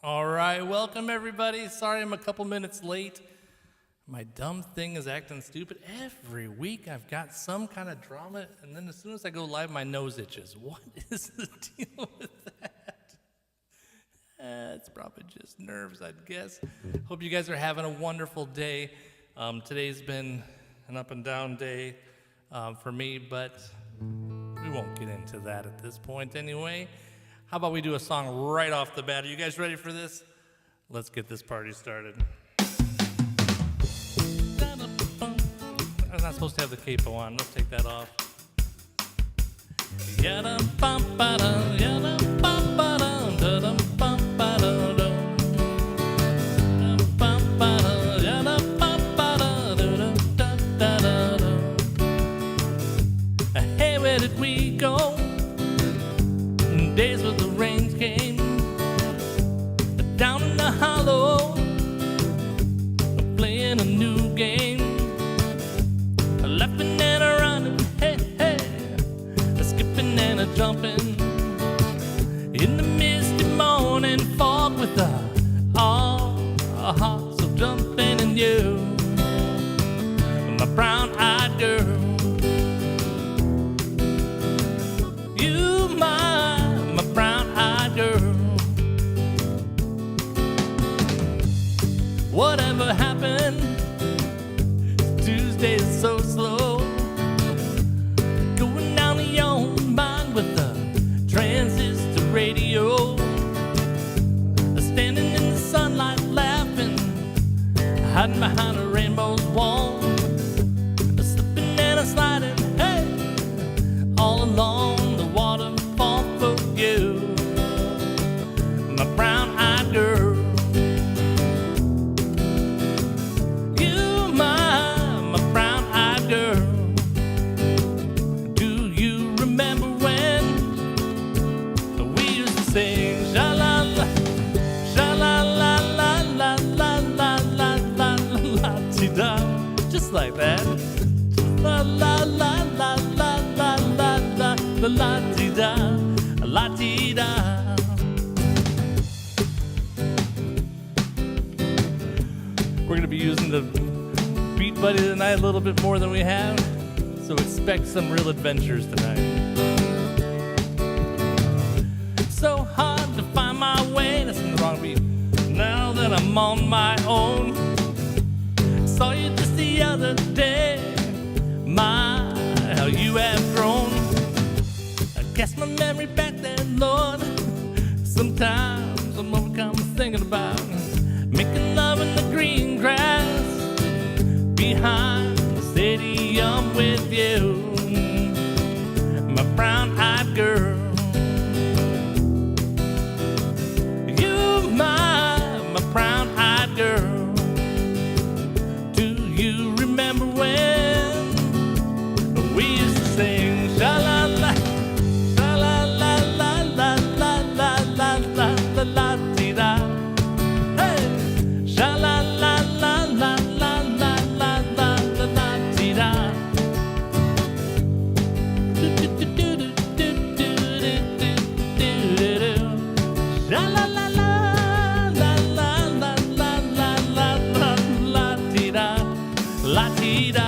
All right, welcome everybody. Sorry I'm a couple minutes late. My dumb thing is acting stupid. Every week I've got some kind of drama, and then as soon as I go live, my nose itches. What is the deal with that? It's probably just nerves, I'd guess. Hope you guys are having a wonderful day. Today's been an up and down day for me, but we won't get into that at this point anyway. How about we do a song right off the bat? Are you guys ready for this? Let's get this party started. I'm not supposed to have the capo on. Let's take that off. Hey, where did we go? Days when the rains came down in the hollow, playing a new game, laughing and a running, hey, hey, a skipping and a jumping in the misty morning fog with the hearts of jumping in you, my brown-eyed girl. You, my brown-eyed girl. Whatever happened? Tuesday is so slow. Going down to your mind with the transistor radio. Standing in the sunlight laughing, hiding behind a rainbow's wall. Slipping and a sliding, hey, all along the waterfall for you, my brown-eyed girl. You, my brown-eyed girl. Do you remember when we used to sing sha-la-la, sha-la-la-la-la-la-la-la-la-la-la-ti-da, just like that. La-la-la-la-la-la-la-la, la-la-ti-da, la-ti-da. We're going to be using the Beat Buddy tonight a little bit more than we have, so expect some real adventures tonight. So hard to find my way, that's in the wrong beat. Now that I'm on my own, saw you just the other day, my, how you have grown. I guess my memory back then, Lord, sometimes I'm overcome thinking about making love in the green grass behind the stadium with you, my brown-eyed girl. You, my brown-eyed girl. Do you remember when we used to sing sha-la-la, sha-la-la-la-la-la-la-la-la-la-ti-da? Hey, sha-la-la-la-la-la-la-la-la-la-ti-da. Sha-la-la-la-la-la-la-la-la-la-ti-da, la-ti-da.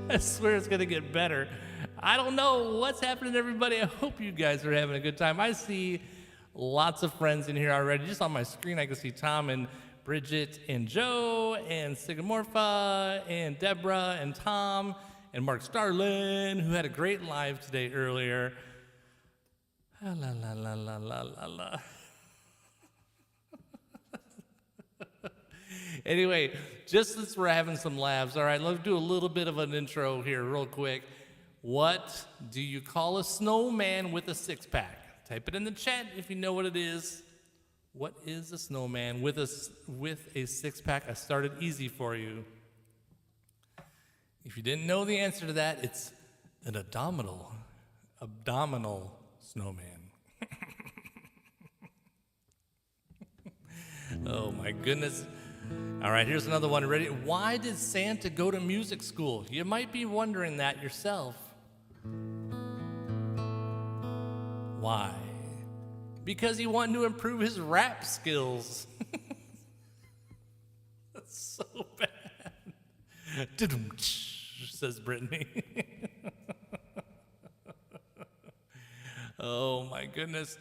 I swear it's gonna get better. I don't know what's happening, everybody. I hope you guys are having a good time. I see lots of friends in here already. Just on my screen, I can see Tom and Bridget and Joe and Sigamorpha and Deborah and Tom and Mark Starlin, who had a great live today earlier. La la la la la la la. Anyway, just as we're having some laughs, all right, let's do a little bit of an intro here real quick. What do you call a snowman with a six-pack? Type it in the chat if you know what it is. What is a snowman with a six-pack? I started easy for you. If you didn't know the answer to that, it's an abdominal snowman. Oh my goodness. All right, here's another one. Ready? Why did Santa go to music school? You might be wondering that yourself. Why? Because he wanted to improve his rap skills. That's so bad. Says Brittany. Oh my goodness.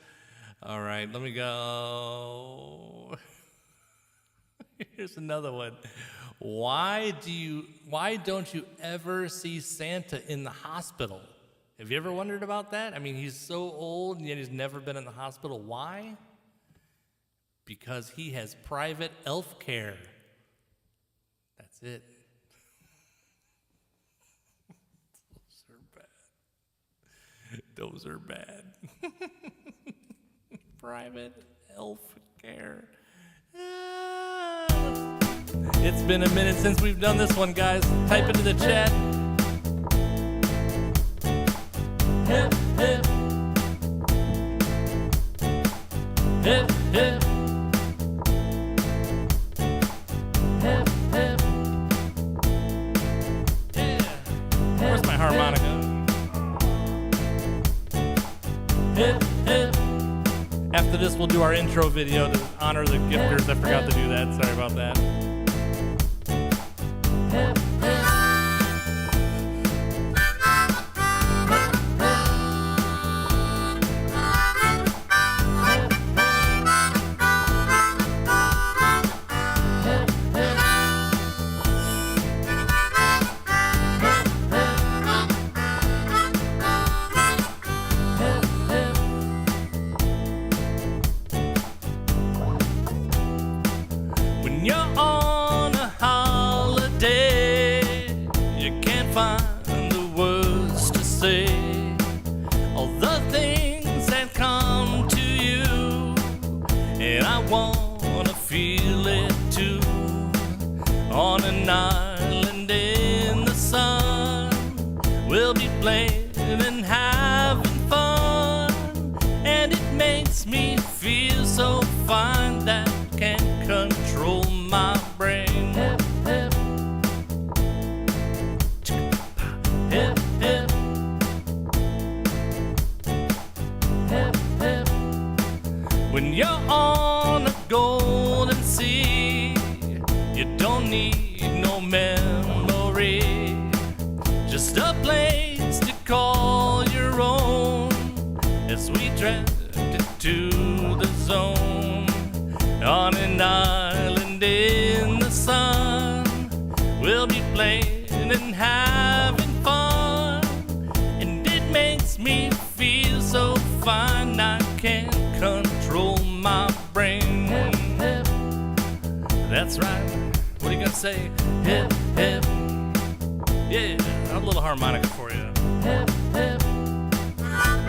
All right, let me go. Here's another one. Why don't you ever see Santa in the hospital? Have you ever wondered about that? I mean, he's so old and yet he's never been in the hospital. Why? Because he has private elf care. That's it. Those are bad. Private elf care. It's been a minute since we've done this one, guys. Type into the chat. Hip, hip. Hip, hip. Hip, hip. Yeah. Where's my harmonica? Hip, hip. After this, we'll do our intro video to honor the gifters. I forgot to do that. Sorry about that. Hip, hip. When you're on a holiday, you can't find the words to say. All the things that come to you, and I wanna feel it too. On an island in the sun, we'll be playing and having fun, and it makes me feel so fine that I can't control my brain. Hip, hip. Hip, hip. Hip, hip. When you're on a golden sea, you don't need no memory, just a place to call your own. As we drifted to the zone, on an island in the sun, we'll be playing and having fun, and it makes me feel so fine I can't control my brain. Hip, hip. That's right. What are you gonna say? Hip, hip. Yeah, a little harmonica for you. Hip, hip. Hip,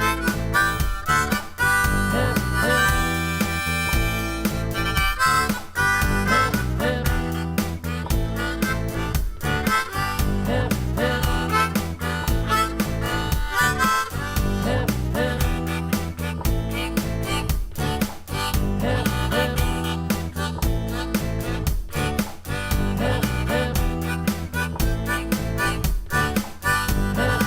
hip.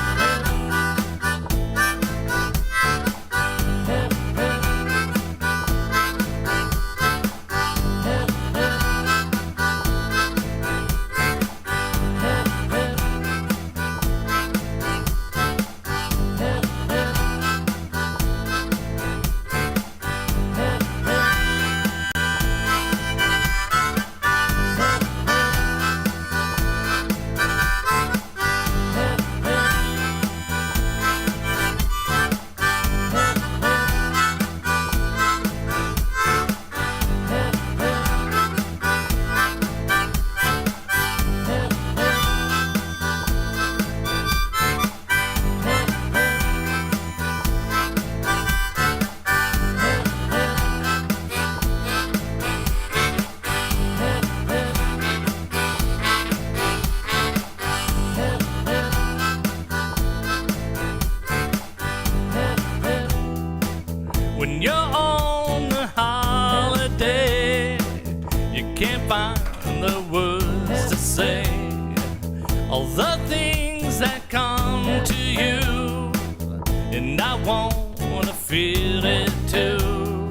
wanna feel it too.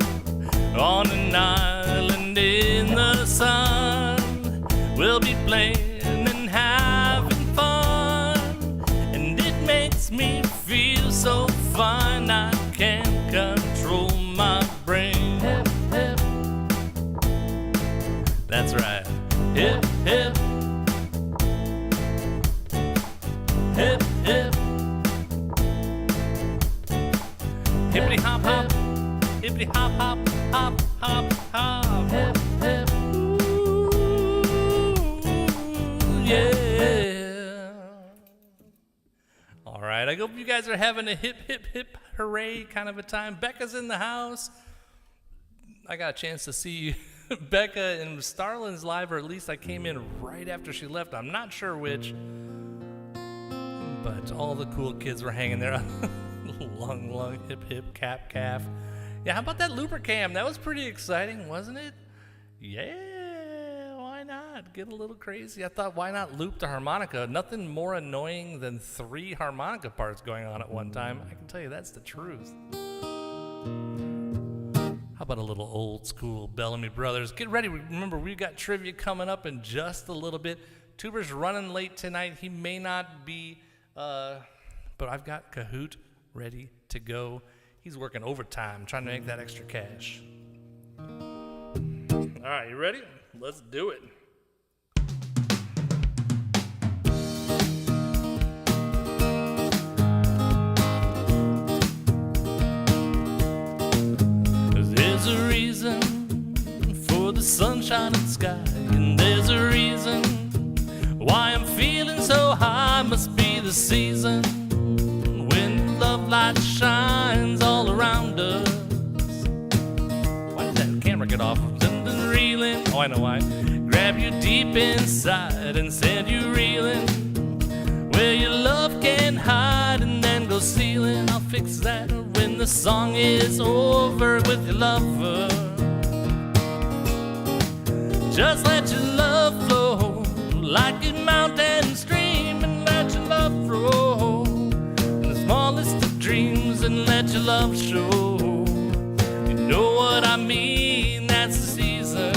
On an island in the sun, we'll be playing and having fun, and it makes me feel so fine I can't control my brain. Hip, hip. That's right. Hip, hip. Hip, hip. Hippity hop hop. Hippity hop hop hop hop hop. Hip, hip. Ooh, yeah. All right, I hope you guys are having a hip, hip, hip, hooray kind of a time. Becca's in the house. I got a chance to see Becca in Starland's live, or at least I came in right after she left. I'm not sure which, but all the cool kids were hanging there. Lung, hip, hip, cap, calf. Yeah, how about that looper cam? That was pretty exciting, wasn't it? Yeah, why not? Get a little crazy. I thought, why not loop the harmonica? Nothing more annoying than 3 harmonica parts going on at one time. I can tell you that's the truth. How about a little old school Bellamy Brothers? Get ready. Remember, we've got trivia coming up in just a little bit. Tuber's running late tonight. He may not be, but I've got Kahoot ready to go. He's working overtime, trying to make that extra cash. All right, you ready? Let's do it. There's a reason for the sunshine and sky, and there's a reason why I'm feeling so high. Must be the season when love light shines all around us. Why did that camera get off? Something reeling. Oh, I know why. Grab you deep inside and send you reeling where your love can hide, and then go stealing. I'll fix that when the song is over with your lover. Just let your love flow like a mountain stream, and let your love flow in the smallest of dreams, and let your love show. You know what I mean, that's the season.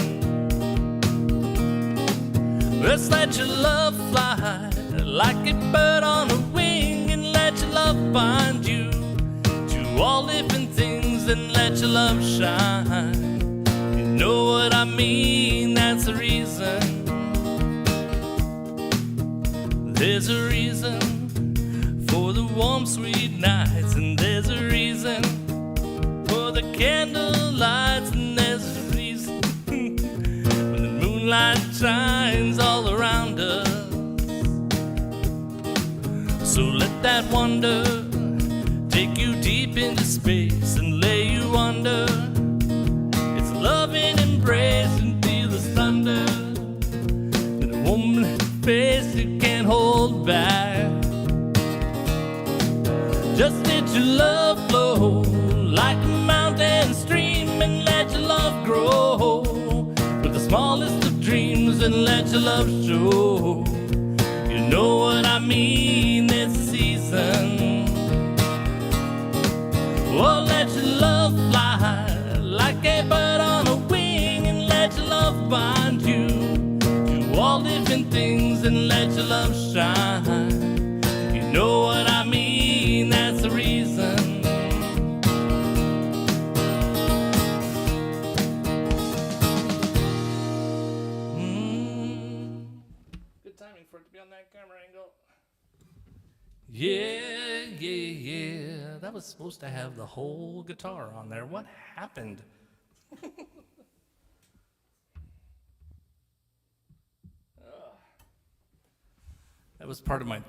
Let's let your love fly like a bird on a wing, and let your love bind you to all living things, and let your love shine. You know what I mean, that's the reason. There's a reason for the warm, sweet nights, and there's a reason for the candle lights, and there's a reason when the moonlight shines all around us. So let that wonder take you deep into space and lay you under its loving embrace, and feel the thunder in a woman's face you can't hold back. Just let your love flow like a mountain stream, and let your love grow with the smallest of dreams, and let your love show. You know what I mean, this season. Oh, let your love fly like a bird on a wing, and let your love bind you to all living things, and let your love shine. You know what I mean, that's the reason. Good timing for it to be on that camera angle. Yeah, yeah, yeah. That was supposed to have the whole guitar on there. What happened? That was part of my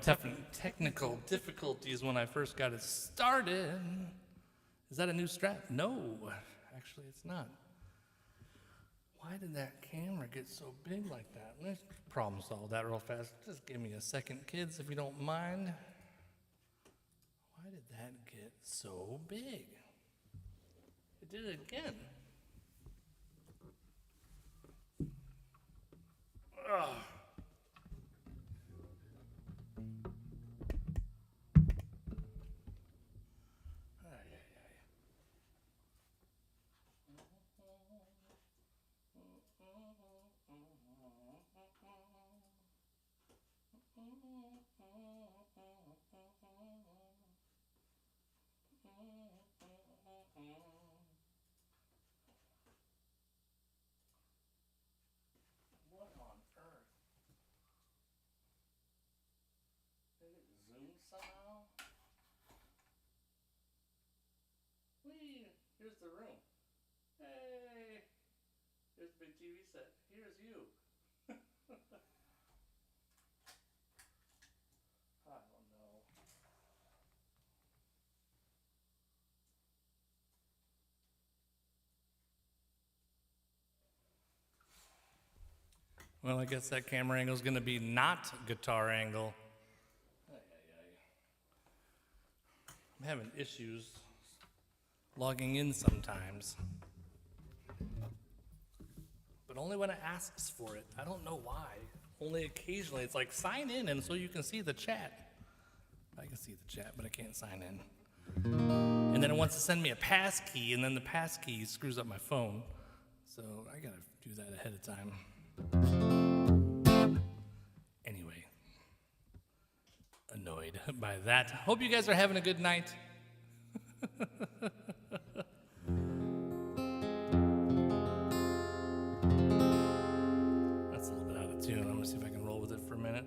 technical difficulties when I first got it started. Is that a new Strat? No, actually it's not. Why did that camera get so big like that? Let's problem solve that real fast. Just give me a second, kids, if you don't mind. Why did that get so big? It did it again. Ugh. Here's the room. Hey, here's the big TV set. Here's you. I don't know. Well, I guess that camera angle is going to be not guitar angle. I'm having issues logging in sometimes. But only when it asks for it. I don't know why. Only occasionally. It's like sign in and so you can see the chat. I can see the chat, but I can't sign in. And then it wants to send me a pass key, and then the pass key screws up my phone. So I gotta do that ahead of time. Anyway, annoyed by that. Hope you guys are having a good night. That's a little bit out of tune. I'm gonna see if I can roll with it for a minute.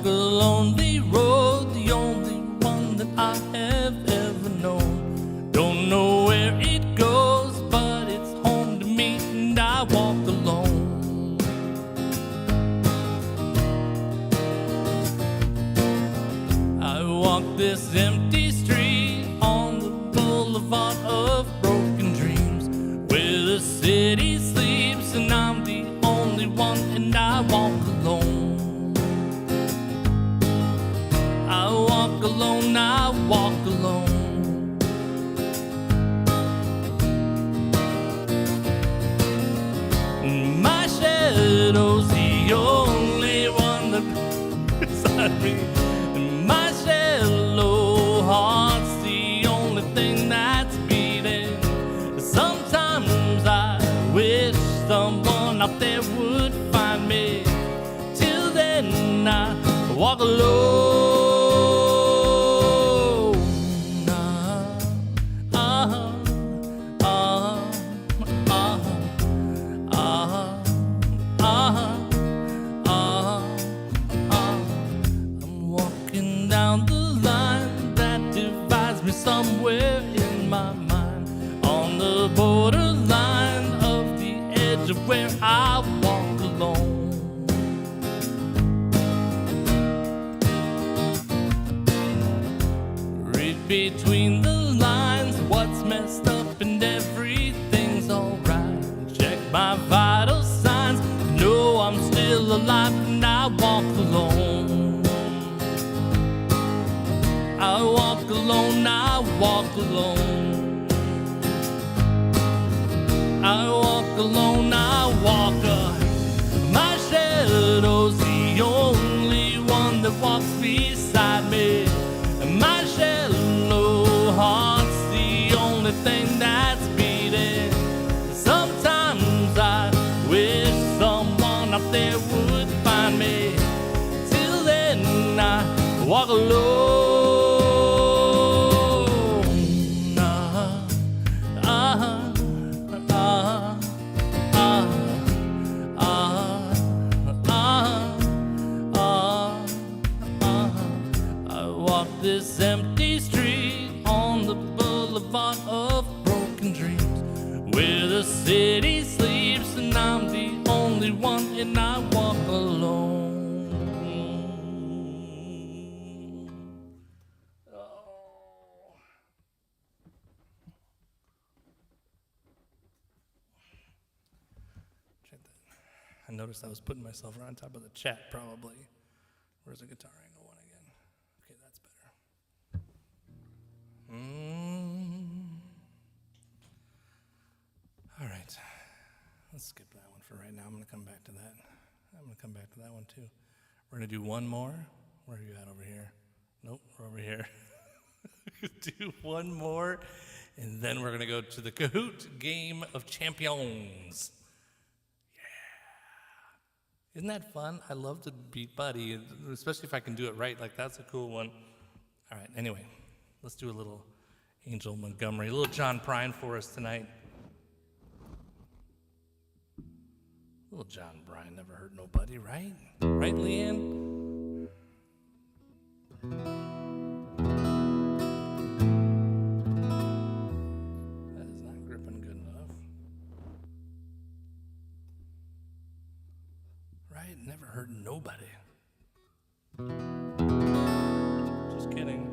The lonely road, the only one that I have ever known. Don't know where it goes, but it's home to me, and I walk alone. I walk this empty street on the boulevard of broken dreams, where the city sleeps, and I'm the only one, and I walk alone. I walk alone, I walk alone. My shadow's the only one that beside me. My shallow heart's the only thing that's beating. Sometimes I wish someone out there would find me. Till then I walk alone. Somewhere in my mind, on the borderline of the edge of where I walk alone. Read between the lines, what's messed up and everything's alright. Check my vital signs, know I'm still alive, and I walk alone. I walk alone, I walk alone. I walk alone, I walk my shadow's the only one that walks beside me. My shallow heart's the only thing that's beating. Sometimes I wish someone out there would find me. Till then I walk alone. This empty street on the boulevard of broken dreams, where the city sleeps, and I'm the only one, and I walk alone. Oh. Check that. I noticed I was putting myself right on top of the chat, probably. Where's the guitar angle one again? Okay, that's better. All right, let's skip that one for right now. I'm going to come back to that. I'm going to come back to that one too. We're going to do one more. Where are you at over here? Nope, we're over here. Do one more, and then we're going to go to the Kahoot Game of Champions. Yeah. Isn't that fun? I love to beat Buddy, especially if I can do it right. Like, that's a cool one. All right, anyway. Let's do a little Angel Montgomery. A little John Prine for us tonight. Little John Prine never hurt nobody, right? Right, Leanne? That is not gripping good enough. Right? Never hurt nobody. Just kidding.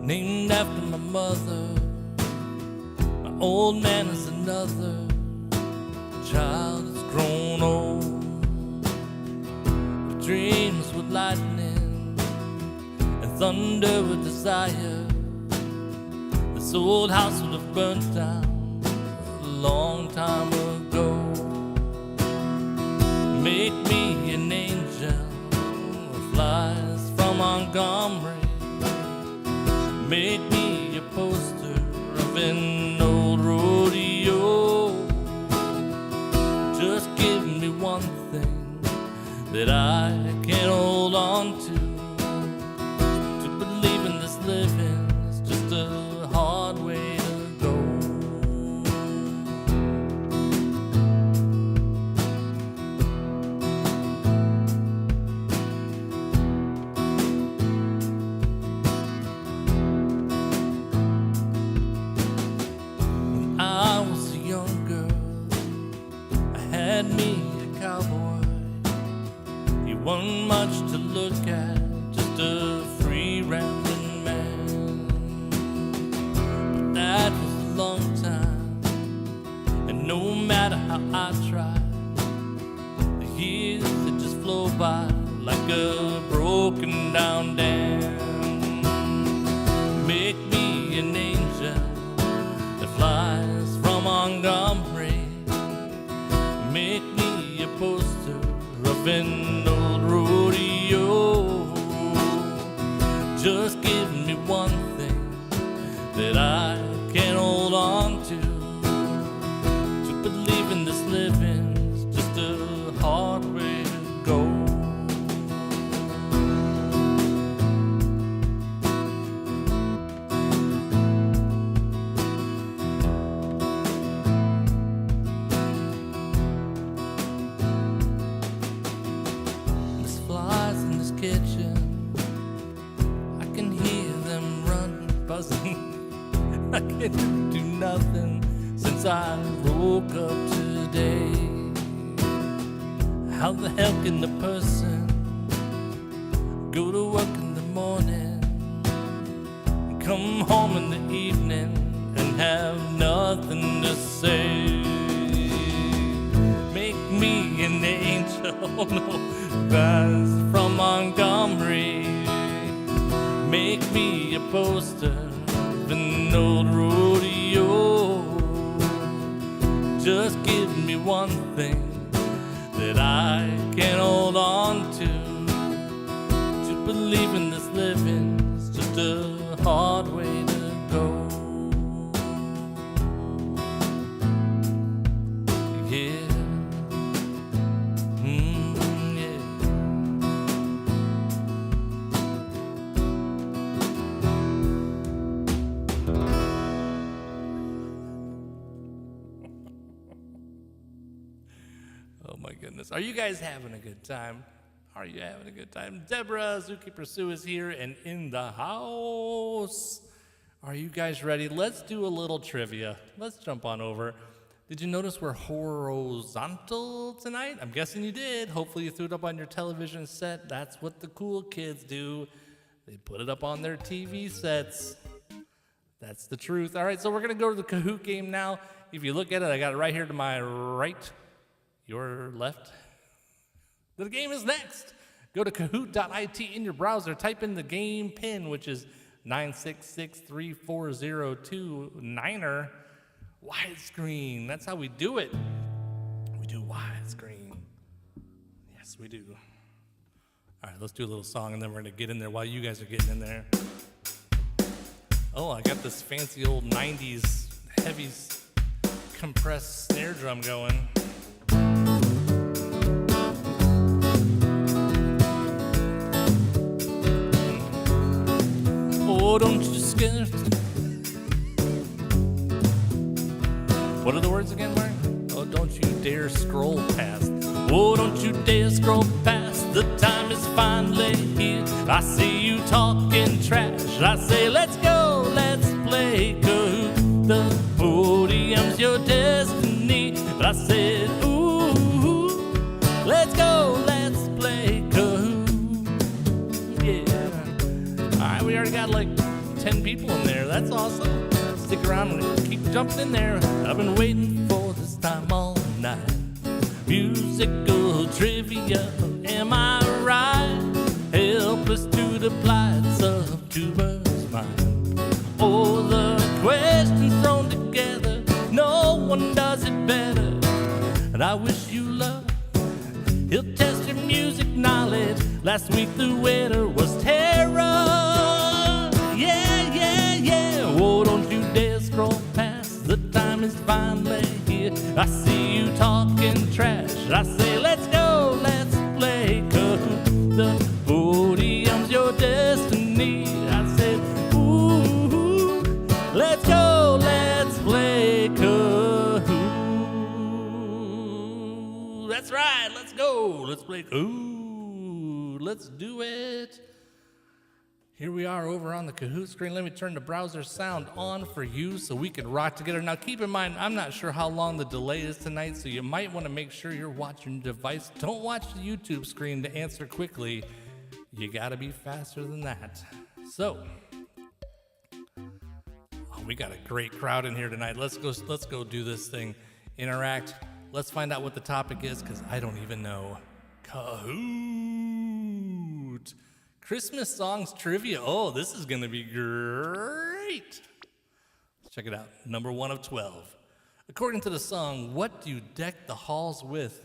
Named after my mother. My old man is another child that's grown old. My dreams with lightning and thunder with desire. This old house would have burnt down a long time ago. Make me an angel who flies from Montgomery. Make me a poster of an old rodeo. Just give me one thing that I can hold on to. To believe in this living is just a hard way to go. Had me a cowboy. He wasn't much to look at, just a free rambling man. But that was a long time, and no matter how I tried, the years that just flow by like a broken down dam. Make me an angel that flies from Montgomery. Make me a poster of an old rodeo. Just give me one thing that I can hold on to. To believe in this living is just a hard way to go. Kitchen, I can hear them run, buzzing. I can't do nothing since I woke up today. How the hell can the person go to work in the morning and come home in the evening and have nothing to say? Make me an angel, no, rise from Montgomery. Make me a poster of an old rodeo. Just give me one thing that I can hold on to. To believe in this living is just a hard way to go. Yeah. Oh my goodness. Are you guys having a good time? Are you having a good time? Deborah Zookeeper Sue is here and in the house. Are you guys ready? Let's do a little trivia. Let's jump on over. Did you notice we're horizontal tonight? I'm guessing you did. Hopefully you threw it up on your television set. That's what the cool kids do. They put it up on their TV sets. That's the truth. All right, so we're going to go to the Kahoot game now. If you look at it, I got it right here to my right. Your left. The game is next. Go to kahoot.it in your browser. Type in the game pin, which is 9663402 Niner. Widescreen. That's how we do it. We We do widescreen. Yes, we do. All right, let's do a little song, and then we're going to get in there while you guys are getting in there. Oh, I got this fancy old 90s heavy compressed snare drum going. Oh, don't you scare. What are the words again, Mark? Oh, don't you dare scroll past. Oh, don't you dare scroll past. The time is finally here. I see you talking trash. I say, let's go, let's play Kahoot. The podium's your destiny. But I said, ooh, let's go, let's play Kahoot. Yeah. All right, we already got like 10 people in there. That's awesome. Stick around and keep jumping in there. I've been waiting for this time all night. Musical trivia, am I right? Helpless to the plights of tuber's mind. Oh, the questions thrown together, no one does it better. And I wish you luck. He'll test your music knowledge. Last week the winner was Tara. Yeah, yeah, yeah. Oh, don't you dare scroll past. The time is finally here. I see you talking trash. I say, let's go, let's play Kahoot. The podium's your destiny. I said, ooh, let's go, let's play Kahoot. That's right, let's go, let's play Kahoot. Let's do it. Here we are over on the Kahoot screen. Let me turn the browser sound on for you so we can rock together. Now keep in mind, I'm not sure how long the delay is tonight, so you might want to make sure you're watching your device. Don't watch the YouTube screen to answer quickly. You gotta be faster than that. So, we got a great crowd in here tonight. Let's go do this thing. Interact. Let's find out what the topic is, because I don't even know. Kahoot! Christmas songs trivia. Oh, this is going to be great. Let's check it out. Number 1 of 12. According to the song, what do you deck the halls with?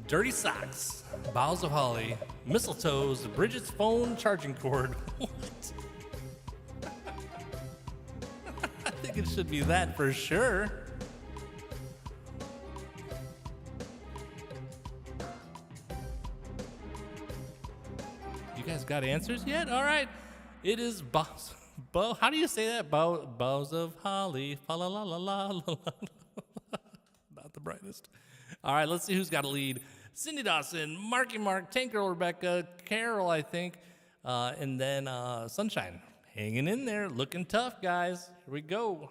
Dirty socks, boughs of holly, mistletoes, Bridget's phone charging cord. What? I think it should be that for sure. You guys got answers yet? All right. It is boughs. How do you say that? Boughs of holly. La la la la la la. Not the brightest. All right, let's see who's got a lead. Cindy Dawson, Marky Mark, Tank Girl Rebecca, Carol, I think, and then Sunshine. Hanging in there, looking tough, guys. Here we go.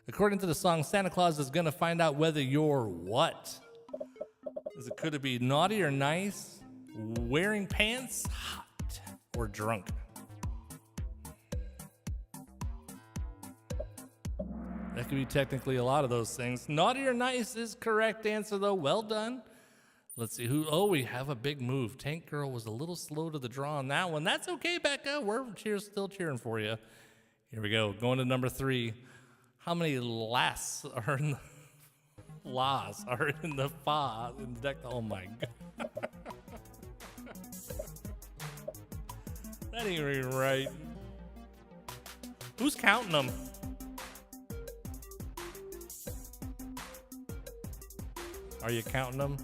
According to the song, Santa Claus is gonna find out whether you're what? Could it be naughty or nice? Wearing pants, hot, or drunk? That could be technically a lot of those things. Naughty or nice is correct answer, though. Well done. Let's see who. Oh, we have a big move. Tank Girl was a little slow to the draw on that one. That's okay, Becca. We're still cheering for you. Here we go. Going to number 3. How many lass are in the las are in the fa in the deck? Oh my god. That ain't even right. Who's counting them? Are you counting them?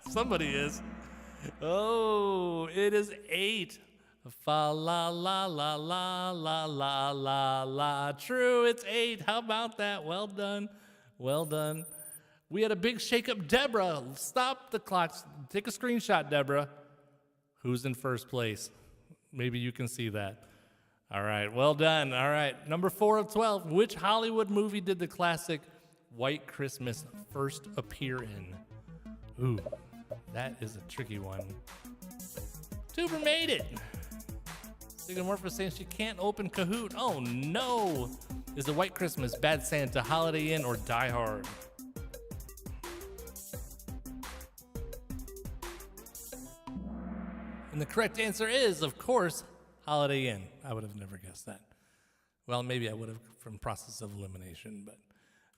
Somebody is. Oh, it is 8. Fa la la la la la la la la. True, it's 8. How about that? Well done. Well done. We had a big shakeup. Deborah, stop the clocks. Take a screenshot, Deborah. Who's in first place? Maybe you can see that. All right, well done. All right, number 4 of 12. Which Hollywood movie did the classic White Christmas first appear in? Ooh, that is a tricky one. Tuber made it. Sigmorpha saying she can't open Kahoot. Oh no! Is it White Christmas, Bad Santa, Holiday Inn, or Die Hard? And the correct answer is, of course, Holiday Inn. I would have never guessed that. Well, maybe I would have from process of elimination, but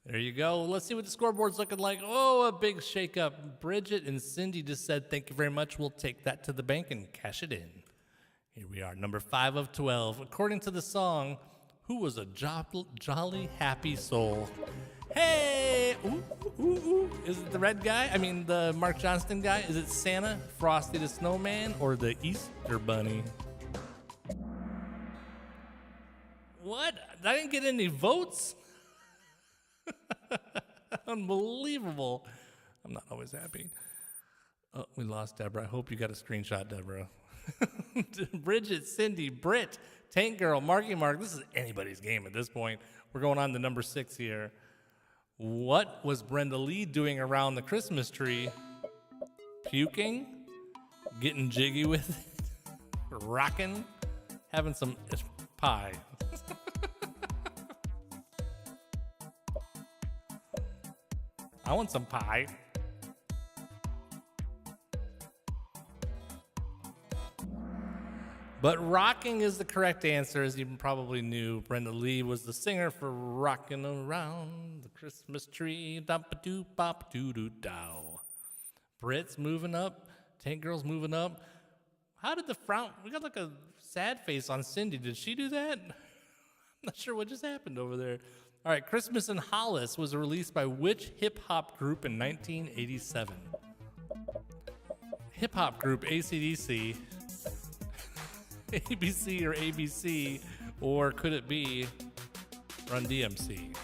There you go. Let's see what the scoreboard's looking like. Oh, a big shakeup. Bridget and Cindy just said, thank you very much. We'll take that to the bank and cash it in. Here we are, number 5 of 12. According to the song, who was a jolly happy soul? Hey! Ooh, ooh, ooh. Is it the red guy? I mean, the Mark Johnston guy? Is it Santa, Frosty the Snowman, or the Easter Bunny? What? I didn't get any votes? Unbelievable. I'm not always happy. Oh, we lost Deborah. I hope you got a screenshot, Deborah. Bridget, Cindy, Britt, Tank Girl, Marky Mark. This is anybody's game at this point. We're going on to number 6 here. What was Brenda Lee doing around the Christmas tree? Puking? Getting jiggy with it? Rocking? Having some pie? I want some pie. But rocking is the correct answer, as you probably knew. Brenda Lee was the singer for Rockin' Around the Christmas Tree. Dop-a-doo-bop-doo-doo-dow. Brit's moving up. Tank Girl's moving up. How did the frown? We got like a sad face on Cindy. Did she do that? I'm not sure what just happened over there. All right, Christmas in Hollis was released by which hip-hop group in 1987? Hip-hop group, AC/DC, ABC or ABC, or could it be Run DMC?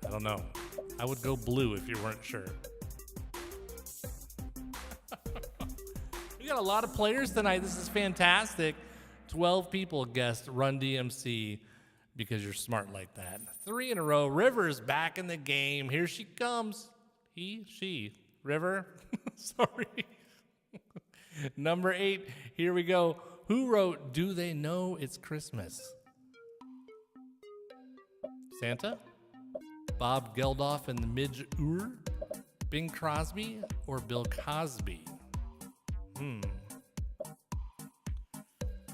I don't know. I would go blue if you weren't sure. We got a lot of players tonight. This is fantastic. 12 people guessed Run DMC. Because you're smart like that. 3 in a row. River's back in the game. Here she comes. She. River. Sorry. Number 8. Here we go. Who wrote Do They Know It's Christmas? Santa? Bob Geldof and the Midge-Ure? Bing Crosby or Bill Cosby?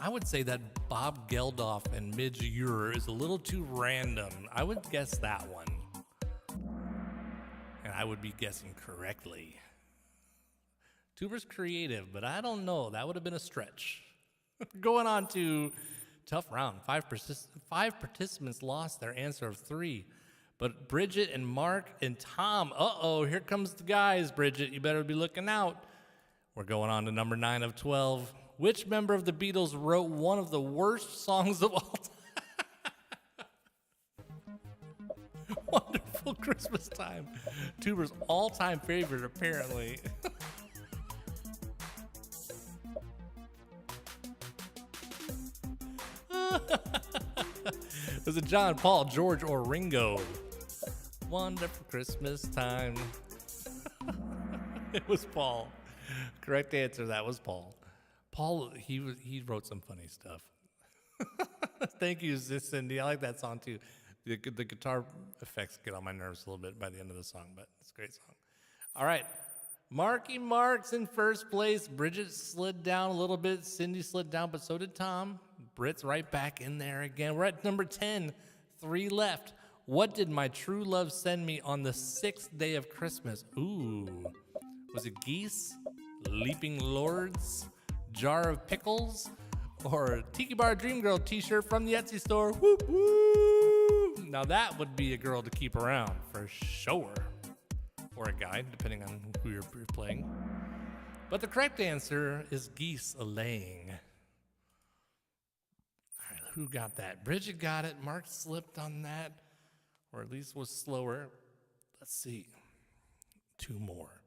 I would say that Bob Geldof and Midge-Ure is a little too random. I would guess that one. And I would be guessing correctly. Tuber's creative, but I don't know. That would have been a stretch. Going on to tough round. 5 participants lost their answer of 3. But Bridget and Mark and Tom, here comes the guys, Bridget. You better be looking out. We're going on to number 9 of 12. Which member of the Beatles wrote one of the worst songs of all time? Wonderful Christmas Time. Tuber's all-time favorite, apparently. Was it John, Paul, George, or Ringo? Wonderful Christmas Time. It was Paul. Correct answer, that was Paul. Paul, he wrote some funny stuff. Thank you, Cindy. I like that song too. The guitar effects get on my nerves a little bit by the end of the song, but it's a great song. All right, Marky Mark's in first place. Bridget slid down a little bit. Cindy slid down, but so did Tom. Britt's right back in there again. We're at number 10, 3 left. What did my true love send me on the 6th day of Christmas? Ooh, was it geese, leaping lords, jar of pickles, or Tiki Bar Dream Girl t-shirt from the Etsy store? Whoop, whoop. Now that would be a girl to keep around for sure. Or a guy, depending on who you're playing. But the correct answer is geese a-laying. All right, who got that? Bridget got it. Mark slipped on that, or at least was slower. Let's see. 2 more.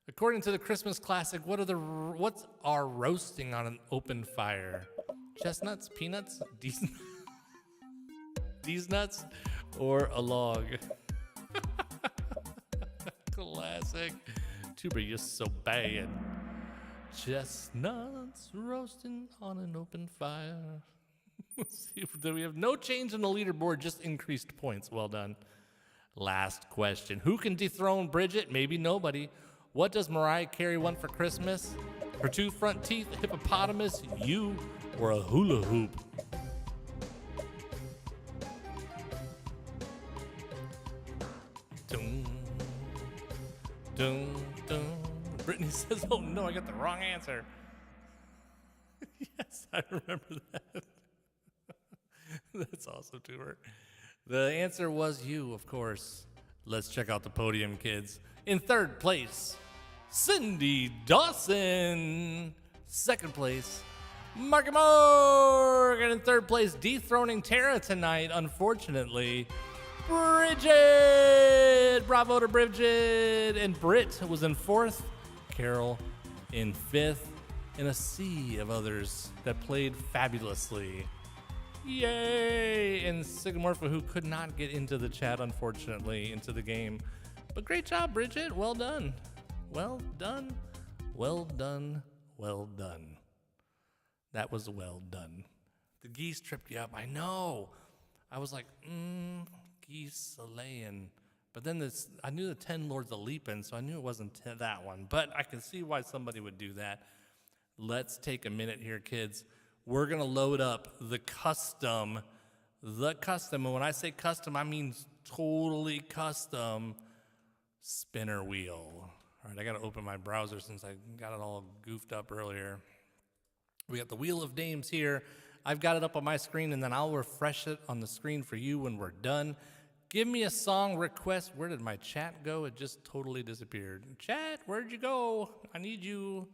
According to the Christmas classic, what's our roasting on an open fire? Chestnuts, peanuts, these nuts, or a log? Classic. Tuber, you're so bad. Chestnuts roasting on an open fire. Let's see if we have no change in the leaderboard, just increased points. Well done. Last question. Who can dethrone Bridget? Maybe nobody. What does Mariah Carey want for Christmas? Her 2 front teeth, a hippopotamus, you, or a hula hoop? dun, dun. Brittany says, oh no, I got the wrong answer. Yes, I remember that. That's awesome, Tubert. The answer was you, of course. Let's check out the podium, kids. In third place, Cindy Dawson. Second place, Marky Morgan. In third place, dethroning Tara tonight, unfortunately, Bridget. Bravo to Bridget. And Britt was in fourth, Carol in fifth, and a sea of others that played fabulously. Yay! And Sigmorpha, who could not get into the chat, unfortunately, into the game. But great job, Bridget. Well done. Well done. Well done. Well done. That was well done. The geese tripped you up. I know. I was like, geese a-laying. But then I knew the 10 Lords of Leaping, so I knew it wasn't that one. But I can see why somebody would do that. Let's take a minute here, kids. We're going to load up the custom. And when I say custom, I mean totally custom spinner wheel. All right, I got to open my browser since I got it all goofed up earlier. We got the Wheel of Names here. I've got it up on my screen, and then I'll refresh it on the screen for you when we're done. Give me a song request. Where did my chat go? It just totally disappeared. Chat, where'd you go? I need you.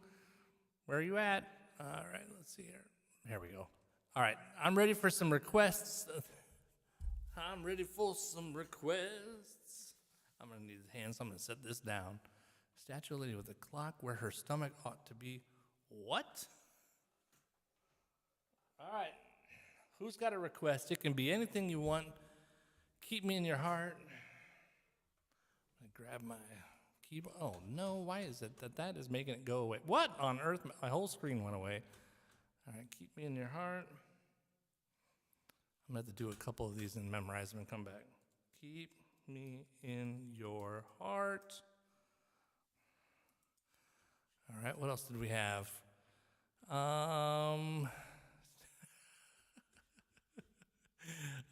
Where are you at? All right, let's see here. There we go. All right, I'm ready for some requests. I'm ready for some requests. I'm going to need hands, so I'm going to set this down. Statue of Lady with a clock where her stomach ought to be. What? All right. Who's got a request? It can be anything you want. Keep me in your heart. I grab my keyboard. Oh, no. Why is it that is making it go away? What on earth? My whole screen went away. All right, keep me in your heart. I'm going to have to do a couple of these and memorize them and come back. Keep me in your heart. All right, what else did we have?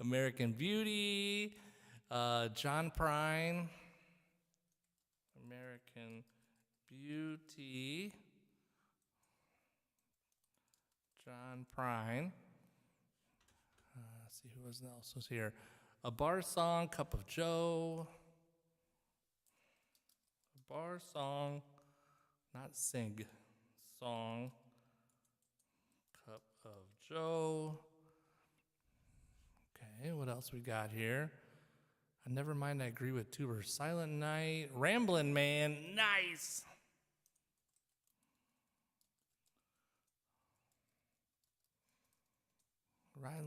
American Beauty, John Prine, American Beauty. John Prine. Let's see who else was here. A Bar Song, Cup of Joe. A bar song, not sing, song, Cup of Joe. Okay, what else we got here? Never mind, I agree with Tuber. Silent Night, Ramblin' Man, nice.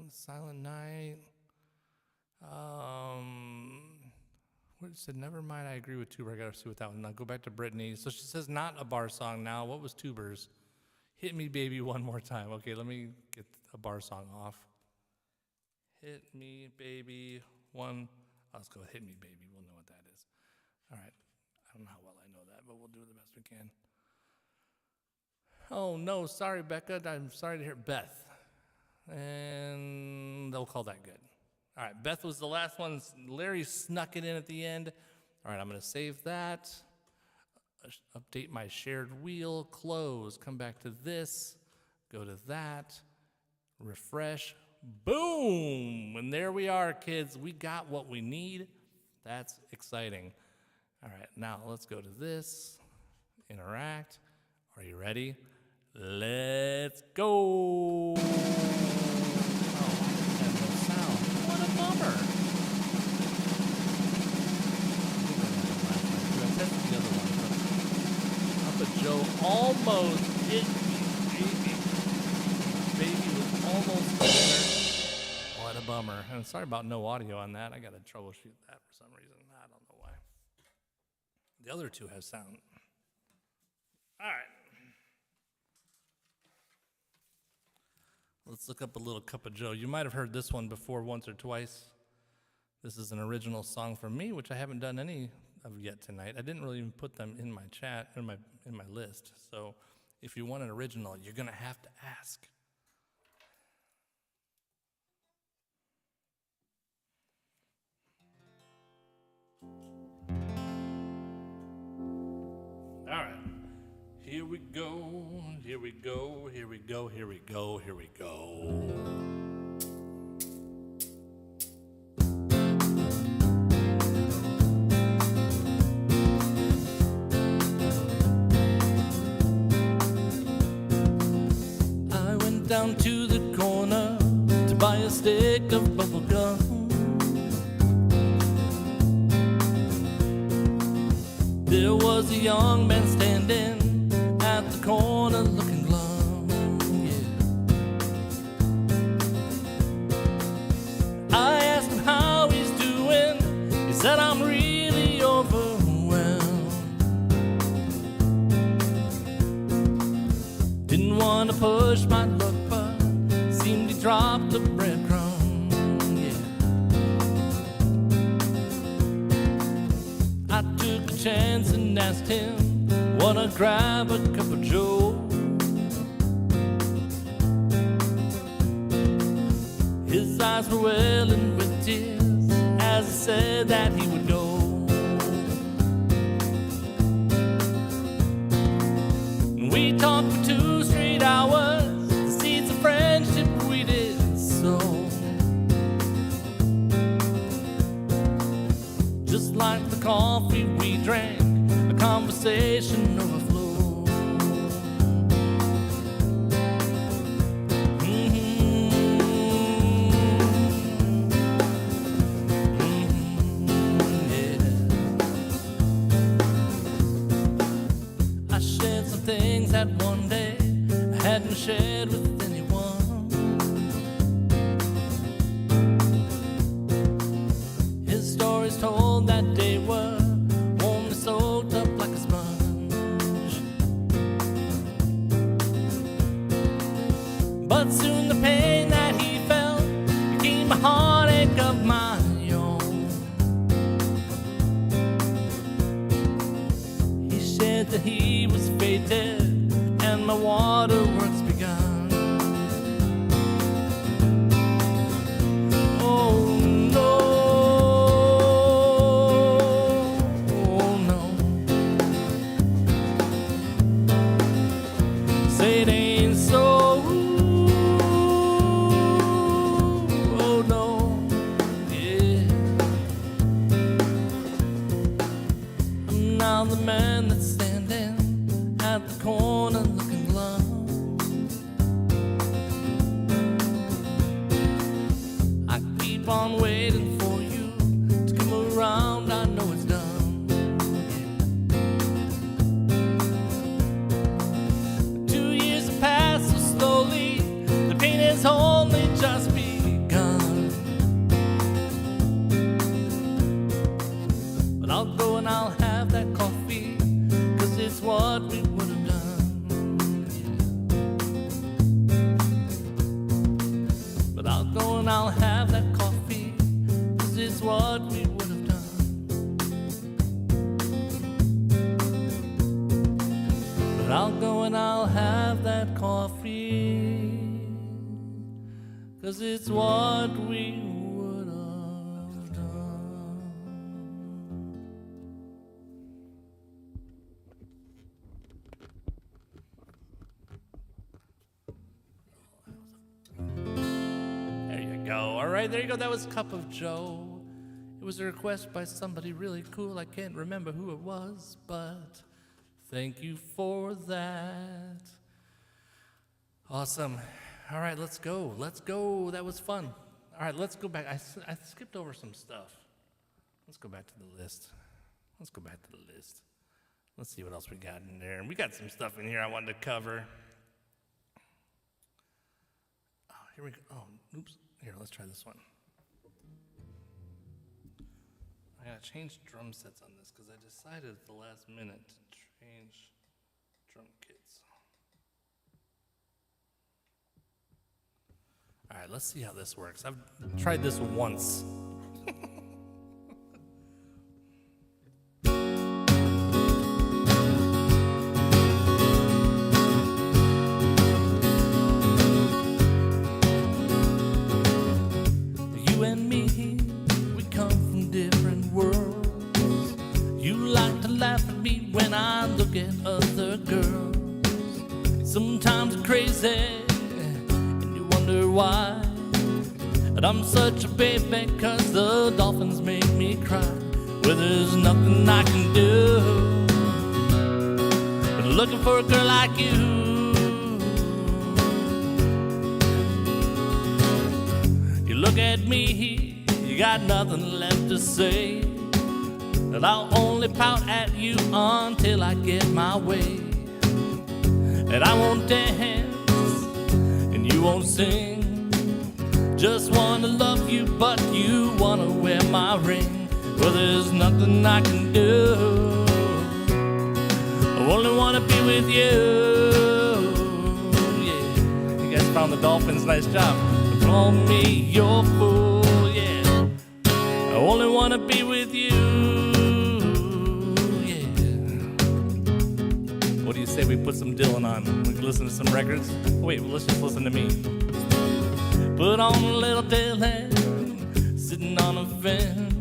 Silent Night. What it said? Never mind. I agree with Tuber. I gotta see what that one. Now go back to Brittany. So she says not a bar song now. What was Tuber's? Hit me, baby, one more time. Okay, let me get a bar song off. Hit me, baby, one. Let's go with Hit Me, Baby. We'll know what that is. All right. I don't know how well I know that, but we'll do the best we can. Oh no, sorry, Becca. I'm sorry to hear Beth. And they'll call that good. All right, Beth was the last one. Larry snuck it in at the end. All right, I'm going to save that. Update my shared wheel. Close. Come back to this. Go to that. Refresh. Boom! And there we are, kids. We got what we need. That's exciting. All right, now let's go to this. Interact. Are you ready? Let's go! Joe almost hit me, baby was almost the winner. What a bummer. And sorry about no audio on that. I got to troubleshoot that for some reason. I don't know why. The other two have sound. All right. Let's look up a little Cup of Joe. You might have heard this one before once or twice. This is an original song from me, which I haven't done any of yet tonight. I didn't really even put them in my chat, in my list. So if you want an original, you're going to have to ask. Here we go, here we go, here we go, here we go, here we go. I went down to the corner to buy a stick of bubble gum. There was a young man standing at the corner looking glum, yeah. I asked him how he's doing. He said, I'm really overwhelmed. Didn't want to push my luck, but seemed he dropped the breadcrumb, yeah. I took a chance and asked him, wanna grab a cup of joe? His eyes were welling with tears as he said that he would go. We talked for 2 straight hours, the seeds of friendship we did sow. Just like the coffee we drank, a conversation overflowed. Yeah. I shared some things that one day I hadn't shared with anyone. His stories told that day were only soaked up like a sponge. But soon the pain that he felt became a heartache of my own. He said that he was fated and my waterworks begun. Oh no, oh no. Say it ain't so. Oh no, yeah. I'm now the man that's standing at the corner looking glum. I keep on waiting for you to come around, I know it's done, yeah. 2 years have passed so slowly, the pain has only just begun. But I'll go and I'll have that coffee, 'cause it's what we would have done, yeah. But I'll go and I'll have that coffee, 'cause it's what we would have done. But I'll go and I'll have that coffee, 'cause it's what we would have done. There you go. All right, there you go. That was Cup of Joe. It was a request by somebody really cool. I can't remember who it was, but thank you for that. Awesome. All right, let's go. Let's go. That was fun. All right, let's go back. I skipped over some stuff. Let's go back to the list. Let's go back to the list. Let's see what else we got in there. And we got some stuff in here I wanted to cover. Oh, here we go. Oh, oops. Here, let's try this one. I gotta change drum sets on this because I decided at the last minute to change drum kits. All right, let's see how this works. I've tried this once. You and me, we come from different worlds. You like to laugh at me when I look at other girls. Sometimes it's crazy, and you wonder why. And I'm such a baby, cause the dolphins make me cry. Well, there's nothing I can do but looking for a girl like you. You look at me, you got nothing left to say, and I'll only pout at you until I get my way. And I won't dance, and you won't sing. Just wanna love you, but you wanna wear my ring. Well, there's nothing I can do. I only wanna be with you. Yeah, you guys found the dolphins, nice job. Call me your fool, yeah. I only wanna be with you. What do you say we put some Dylan on? We can listen to some records? Wait, well, let's just listen to me. Put on a little Dylan, sitting on a fence.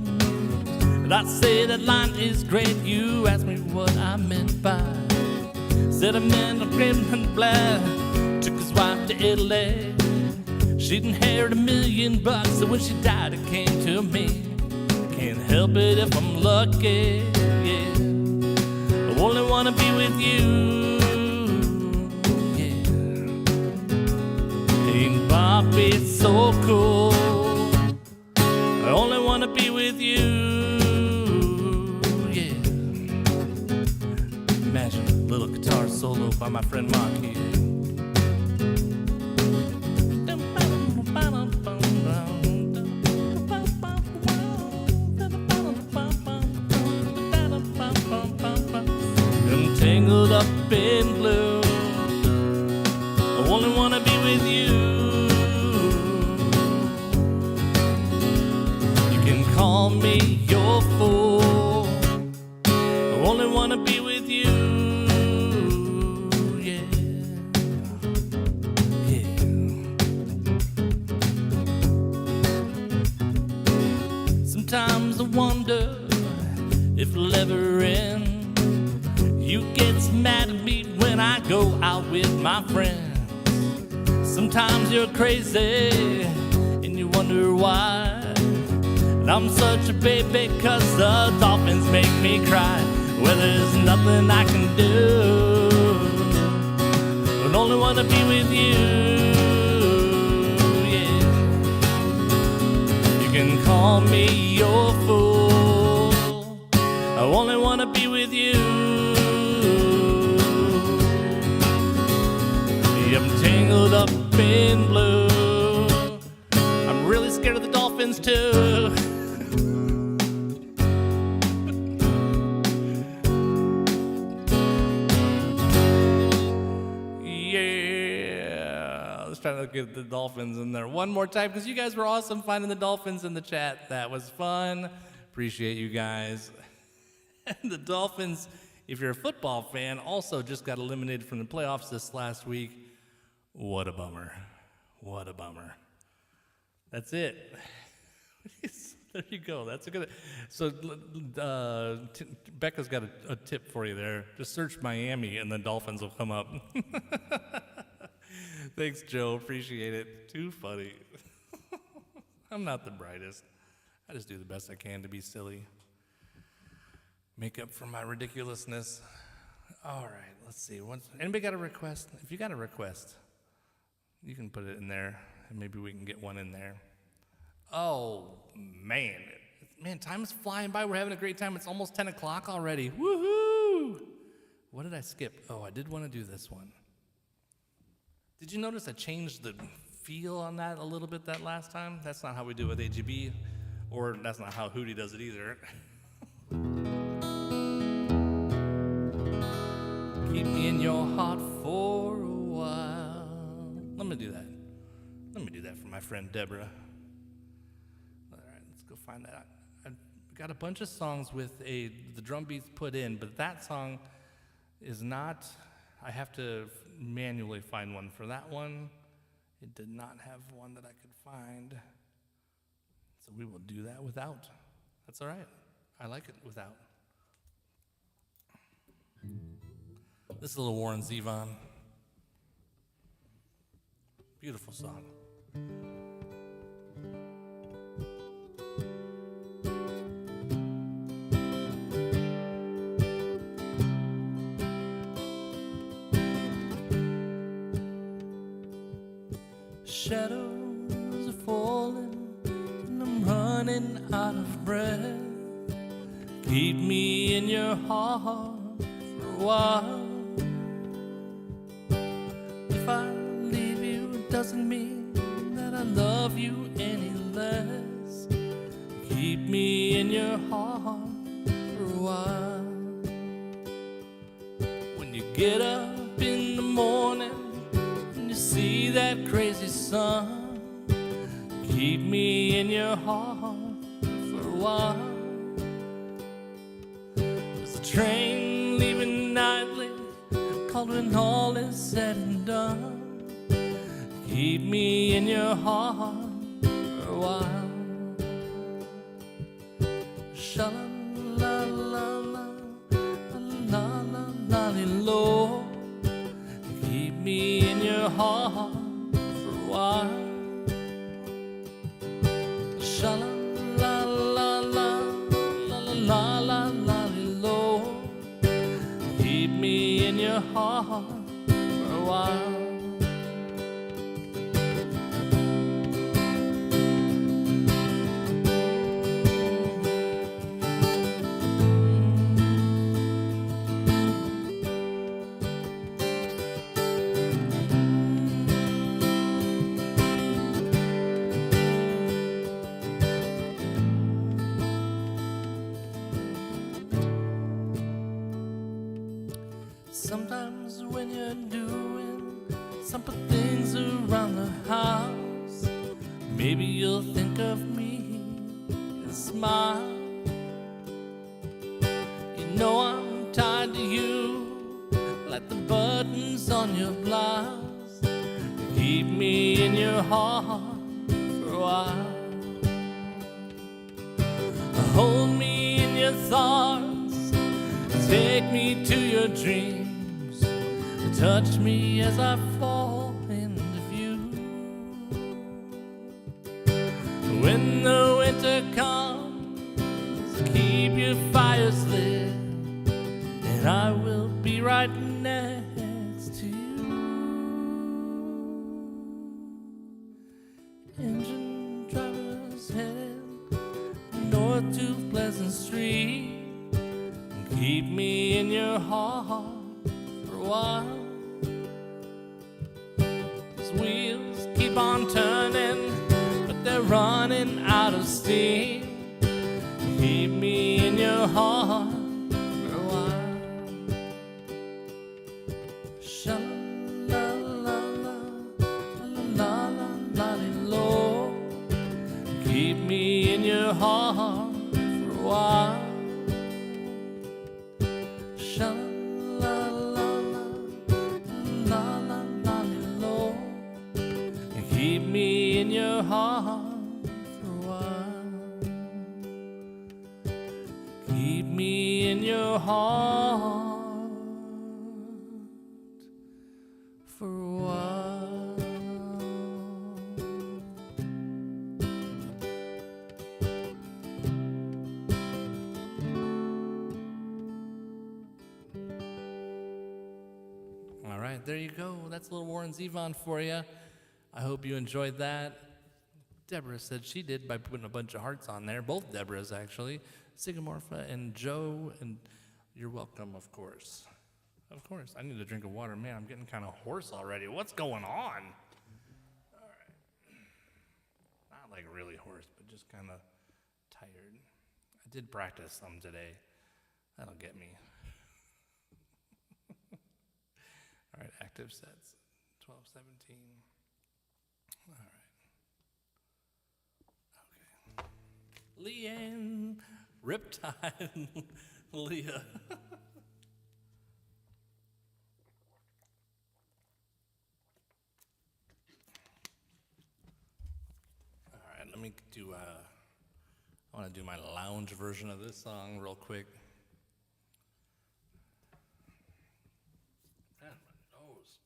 And I say that line is great. You asked me what I meant by. Said I meant a crimson and black. Took his wife to Italy. She'd inherit $1 million, and when she died, it came to me. Can't help it if I'm lucky, yeah. I only wanna be with you, yeah. Ain't Bobby so cool? I only wanna be with you, yeah. Imagine a little guitar solo by my friend Marky. Tangled up in blue, I only wanna be with you. You can call me your fool, I only wanna be with you. Yeah, yeah. Sometimes I wonder if it'll ever end. You get mad at me when I go out with my friends. Sometimes you're crazy and you wonder why. And I'm such a baby cause the dolphins make me cry. Well, there's nothing I can do, but only wanna be with you, yeah. You can call me your fool, I only wanna be with you. I'm tangled up in blue. I'm really scared of the dolphins too. Yeah, let's try to get the dolphins in there one more time because you guys were awesome finding the dolphins in the chat. That was fun. Appreciate you guys. And the Dolphins, if you're a football fan, also just got eliminated from the playoffs this last week. What a bummer. What a bummer. That's it. There you go. That's a good. So Becca's got a tip for you there. Just search Miami and the Dolphins will come up. Thanks, Joe. Appreciate it. Too funny. I'm not the brightest. I just do the best I can to be silly. Make up for my ridiculousness. All right. Let's see. Anybody got a request? If you got a request, you can put it in there, and maybe we can get one in there. Oh, man. Man, time is flying by. We're having a great time. It's almost 10 o'clock already. Woohoo! What did I skip? Oh, I did want to do this one. Did you notice I changed the feel on that a little bit that last time? That's not how we do it with AGB, or that's not how Hootie does it either. Keep me in your heart for a while. Let me do that. Let me do that for my friend Deborah. All right, let's go find that. I've got a bunch of songs with the drum beats put in, but that song is not, I have to manually find one for that one. It did not have one that I could find. So we will do that without. That's all right. I like it without. This is a little Warren Zevon. Beautiful song. Shadows are falling and I'm running out of breath. Keep me in your heart for a while. If I leave you, it doesn't mean that I love you any less. Keep me in your heart for a while. When you get up in the morning and you see that crazy sun, keep me in your heart for a while. There's a train leaving nightly, called when all is said and done. Keep me in your heart for a while. Sha-la-la-la-la-la-la-la-la-lo. Keep me in your heart for a while. Sha-la-la-la-la-la-la-la-la-lo. Keep me in your heart for a while. Sometimes when you're doing simple things around the house, maybe you'll think of me and smile. You know I'm tied to you like the buttons on your blouse. Keep me in your heart for a while. Hold me in your thoughts, take me to your dreams. Touch me as I fall into view. When the winter comes, keep your fires lit, and I will be right next to you. Engine drivers headed north to Pleasant Street. Keep me in your heart for a while. These wheels keep on turning, but they're running out of steam. Keep me in your heart for a while. Sha-la-la-la-la-la-la-la-la-lo. Keep me in your heart for a while. Sha-la-la-la-la-la-la-la-lo. Keep me in your heart for a while. Keep me in your heart for a while. All right, there you go. That's a little Warren Zevon for you. I hope you enjoyed that. Deborah said she did by putting a bunch of hearts on there. Both Deborahs, actually. Sigamorpha and Joe, and you're welcome, of course. Of course. I need a drink of water. Man, I'm getting kind of hoarse already. What's going on? All right. Not like really hoarse, but just kind of tired. I did practice some today. That'll get me. All right, active sets, 12, 17. All right. Okay. Leanne, Riptide, Leah. All right, let me do, I want to do my lounge version of this song real quick. Man, my nose.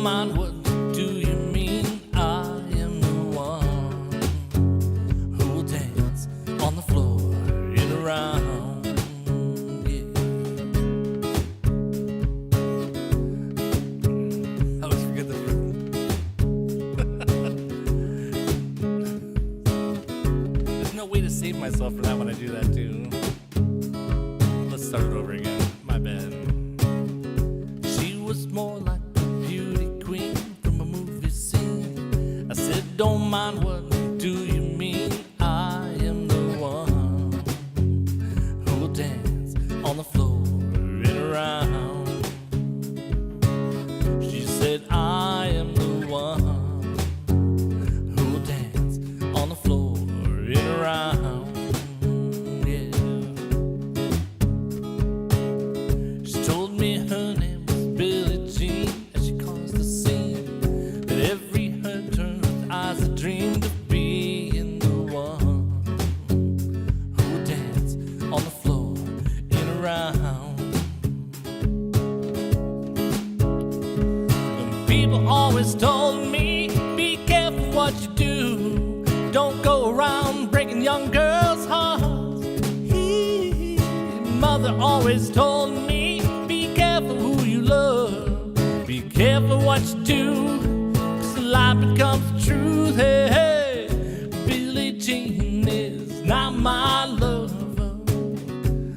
don't mind what do you mean. I am the one who will dance on the floor and around. Yeah. I always forget the There's no way to save myself for that when I do that too. Let's start it over again. My bad. She was more like a beauty queen from a movie scene. I said, don't mind what do you mean. I am the one who will dance on the floor and around. She said, I am the one who will dance on the floor and around. Her name was Billie Jean, and she caused a scene that every heard turned with eyes that dreamed of being the one who would dance on the floor and around. And people always told me, be careful what you do, don't go around breaking young girls' hearts. Mother always told me, be careful who you love, be careful what you do, 'cause life becomes the truth. Hey, hey, Billie Jean is not my lover,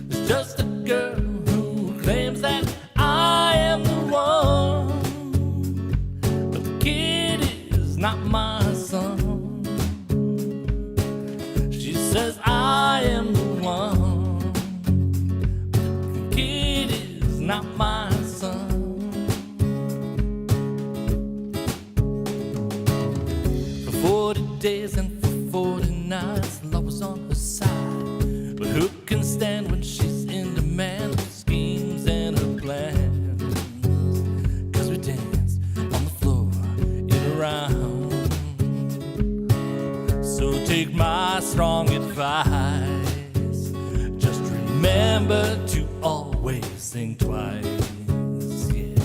it's just a girl who claims that I am the one, but the kid is not my son. She says I am the one, not my son. For 40 days and for 40 nights, love was on her side. But who can stand when she's in demand for schemes and her plans? 'Cause we danced on the floor and around. So take my strong advice, just remember to always think twice, yeah.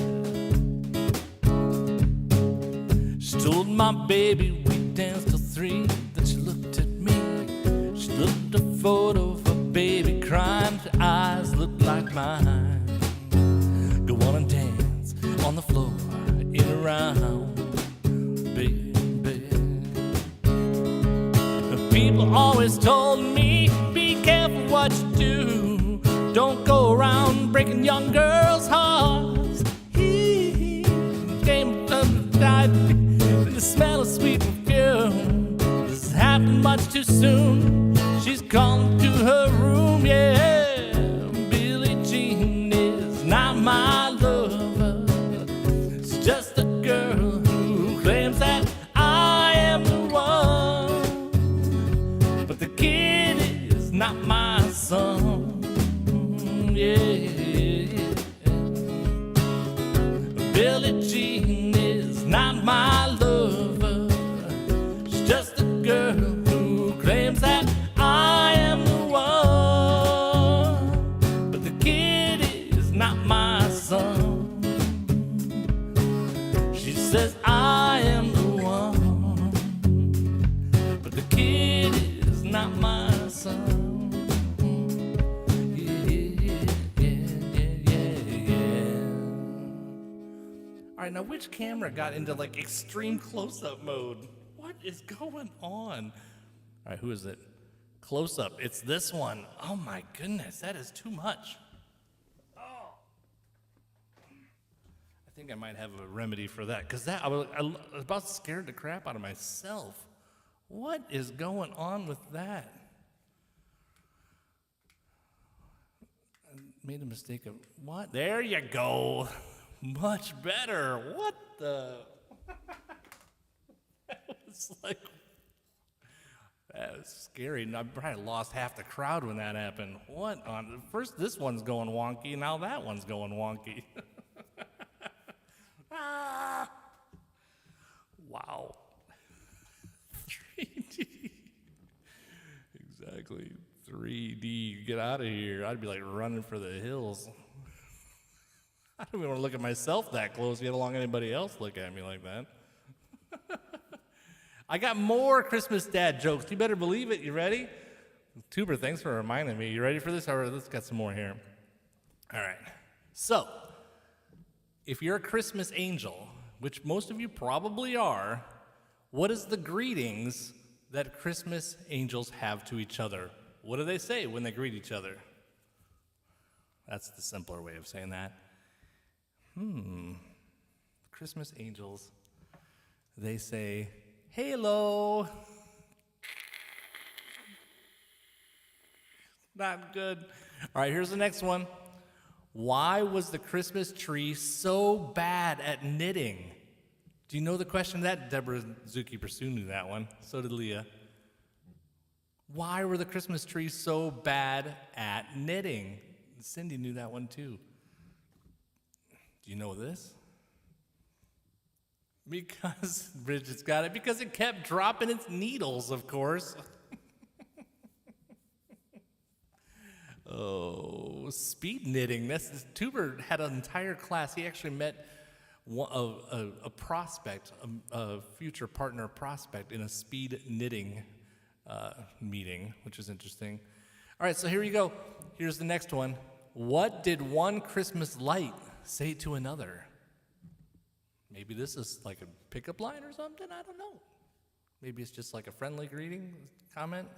She told my baby we danced till 3, then she looked at me. She looked a photo of a baby crying, her eyes looked like mine. Go on and dance on the floor and around, baby. People always told me, be careful what you do, don't go around breaking young girls' hearts. He came to die with the smell of sweet perfume. This happened much too soon. She's gone to her room, yeah. Billie Jean is not my lover, it's just a girl who claims that I am the one, but the kid is not my son. Yeah. Billie Jean is not my lover, she's just a girl who claims that I am the one, but the kid is not my son. She says I am the one, but the kid is not my son. All right, now which camera got into like extreme close-up mode? What is going on? All right, who is it? Close-up, it's this one. Oh my goodness, that is too much. Oh. I think I might have a remedy for that, because I was about scared the crap out of myself. What is going on with that? I made a mistake of, what? There you go. Much better. What the? That was like, that was scary. And I probably lost half the crowd when that happened. What on? First this one's going wonky, now that one's going wonky. Ah. Wow. 3D. Exactly. 3D. Get out of here. I'd be like running for the hills. don't even want to look at myself that close, yet along anybody else look at me like that. I got more Christmas dad jokes. You better believe it. You ready? Tuber, thanks for reminding me. You ready for this? All right, let's get some more here. All right. So, if you're a Christmas angel, which most of you probably are, what is the greetings that Christmas angels have to each other? What do they say when they greet each other? That's the simpler way of saying that. Christmas angels, they say, "Halo." Not good. All right, here's the next one. Why was the Christmas tree so bad at knitting? Do you know the question to that? Deborah Zucchi-Pursue knew that one. So did Leah. Why were the Christmas trees so bad at knitting? Cindy knew that one too. Do you know this? Because, Bridget's got it, because it kept dropping its needles, of course. Oh, speed knitting. Tuber had an entire class. He actually met a prospect, a future partner prospect in a speed knitting meeting, which is interesting. All right, so here you go. Here's the next one. What did one Christmas light say to another? Maybe this is like a pickup line or something. I don't know. Maybe it's just like a friendly greeting comment.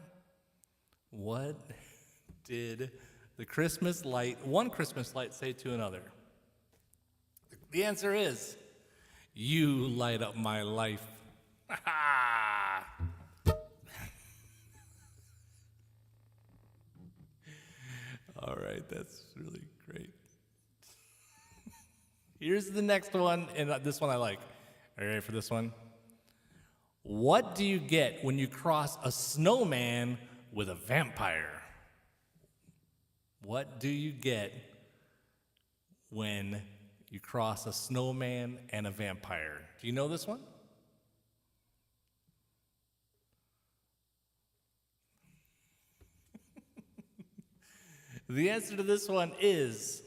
What did one Christmas light say to another? The answer is, "You light up my life." All right, that's really great. Here's the next one, and this one I like. Are you ready for this one? What do you get when you cross a snowman with a vampire? What do you get when you cross a snowman and a vampire? Do you know this one? The answer to this one is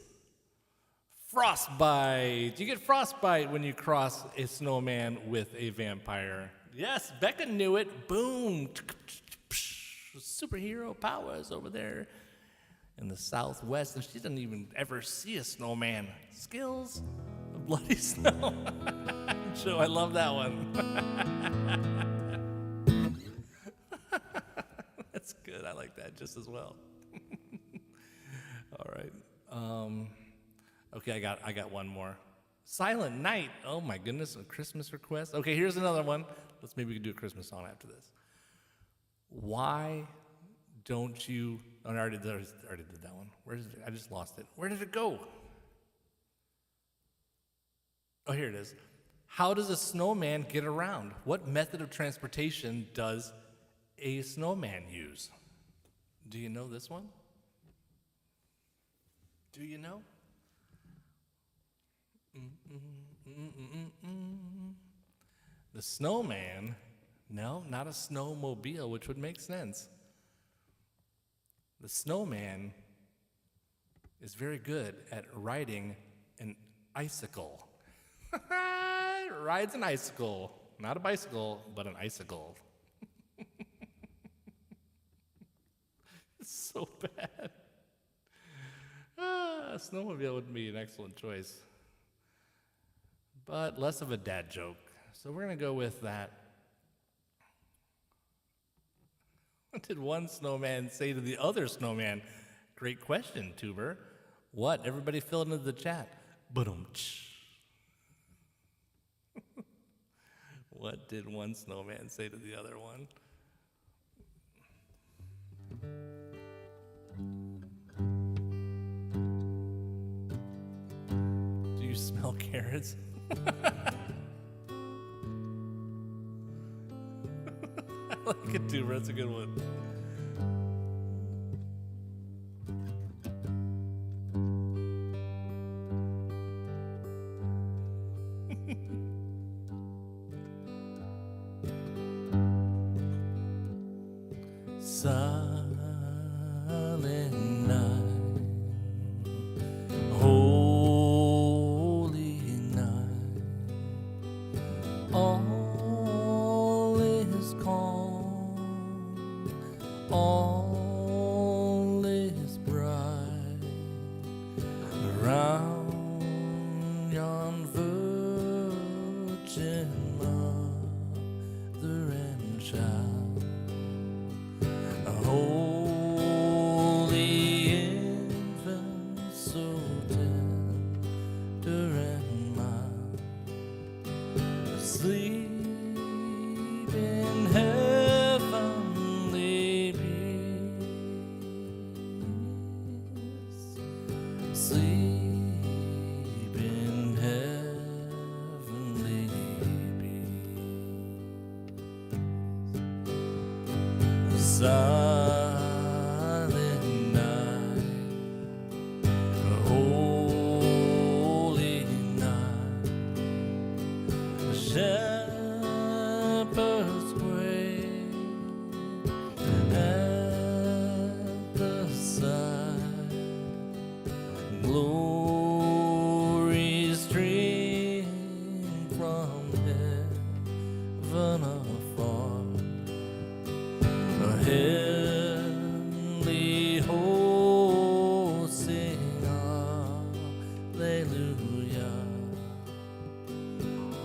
frostbite. You get frostbite when you cross a snowman with a vampire. Yes, Becca knew it. Boom. Superhero powers over there in the Southwest, and she doesn't even ever see a snowman. Skills of bloody snow. So I love that one. That's good. I like that just as well. All right. Okay, I got one more. Silent Night. Oh my goodness, a Christmas request. Okay, here's another one. Let's maybe we can do a Christmas song after this. Why don't you? Oh, I already did that one. Where is it? I just lost it. Where did it go? Oh, here it is. How does a snowman get around? What method of transportation does a snowman use? Do you know this one? Do you know? The snowman, no, not a snowmobile, which would make sense. The snowman is very good at riding an icicle. Rides an icicle. Not a bicycle, but an icicle. It's so bad. A snowmobile would be an excellent choice. But less of a dad joke. So we're going to go with that. What did one snowman say to the other snowman? Great question, Tuber. What? Everybody fill it into the chat. Ba-dum-tsh. What did one snowman say to the other one? Do you smell carrots? I like it too, that's a good one. Silent night, hold All is calm, all is bright around yon virgin mother and child, a holy infant so tender and mild, asleep in heavenly peace, sleep in heavenly peace. Silent night, a holy night, a shepherd's quake at the sight, glory stream from heaven afar, a heavenly host sing hallelujah.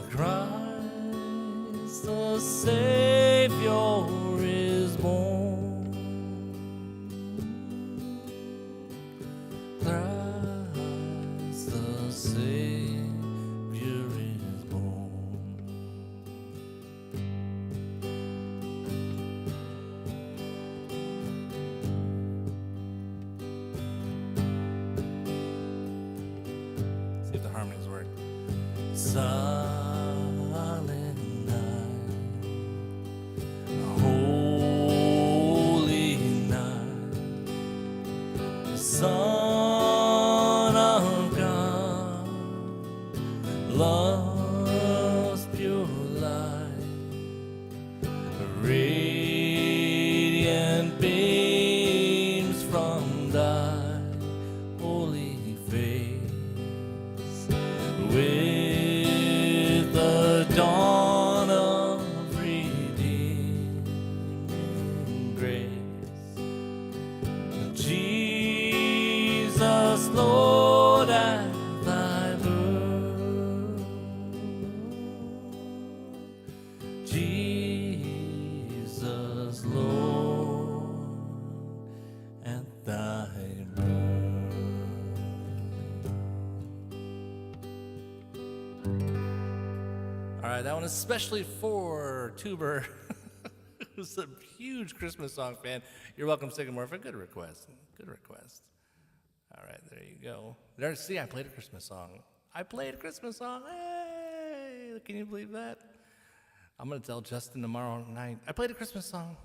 Christ the Savior is born. Christ the Savior is born. See if the harmonies work. Silent night, holy night, the Son of God, love's pure light, radiant beams from thy holy face, with the dawn of redeeming grace. Jesus, Lord, at thy birth, Jesus, Lord, at thy birth. All right, that one is especially for Tuber, who's a huge Christmas song fan. You're welcome, Sycamore, for a good request. Good request. All right, there you go. There, see, I played a Christmas song. I played a Christmas song. Hey, can you believe that? I'm going to tell Justin tomorrow night, I played a Christmas song.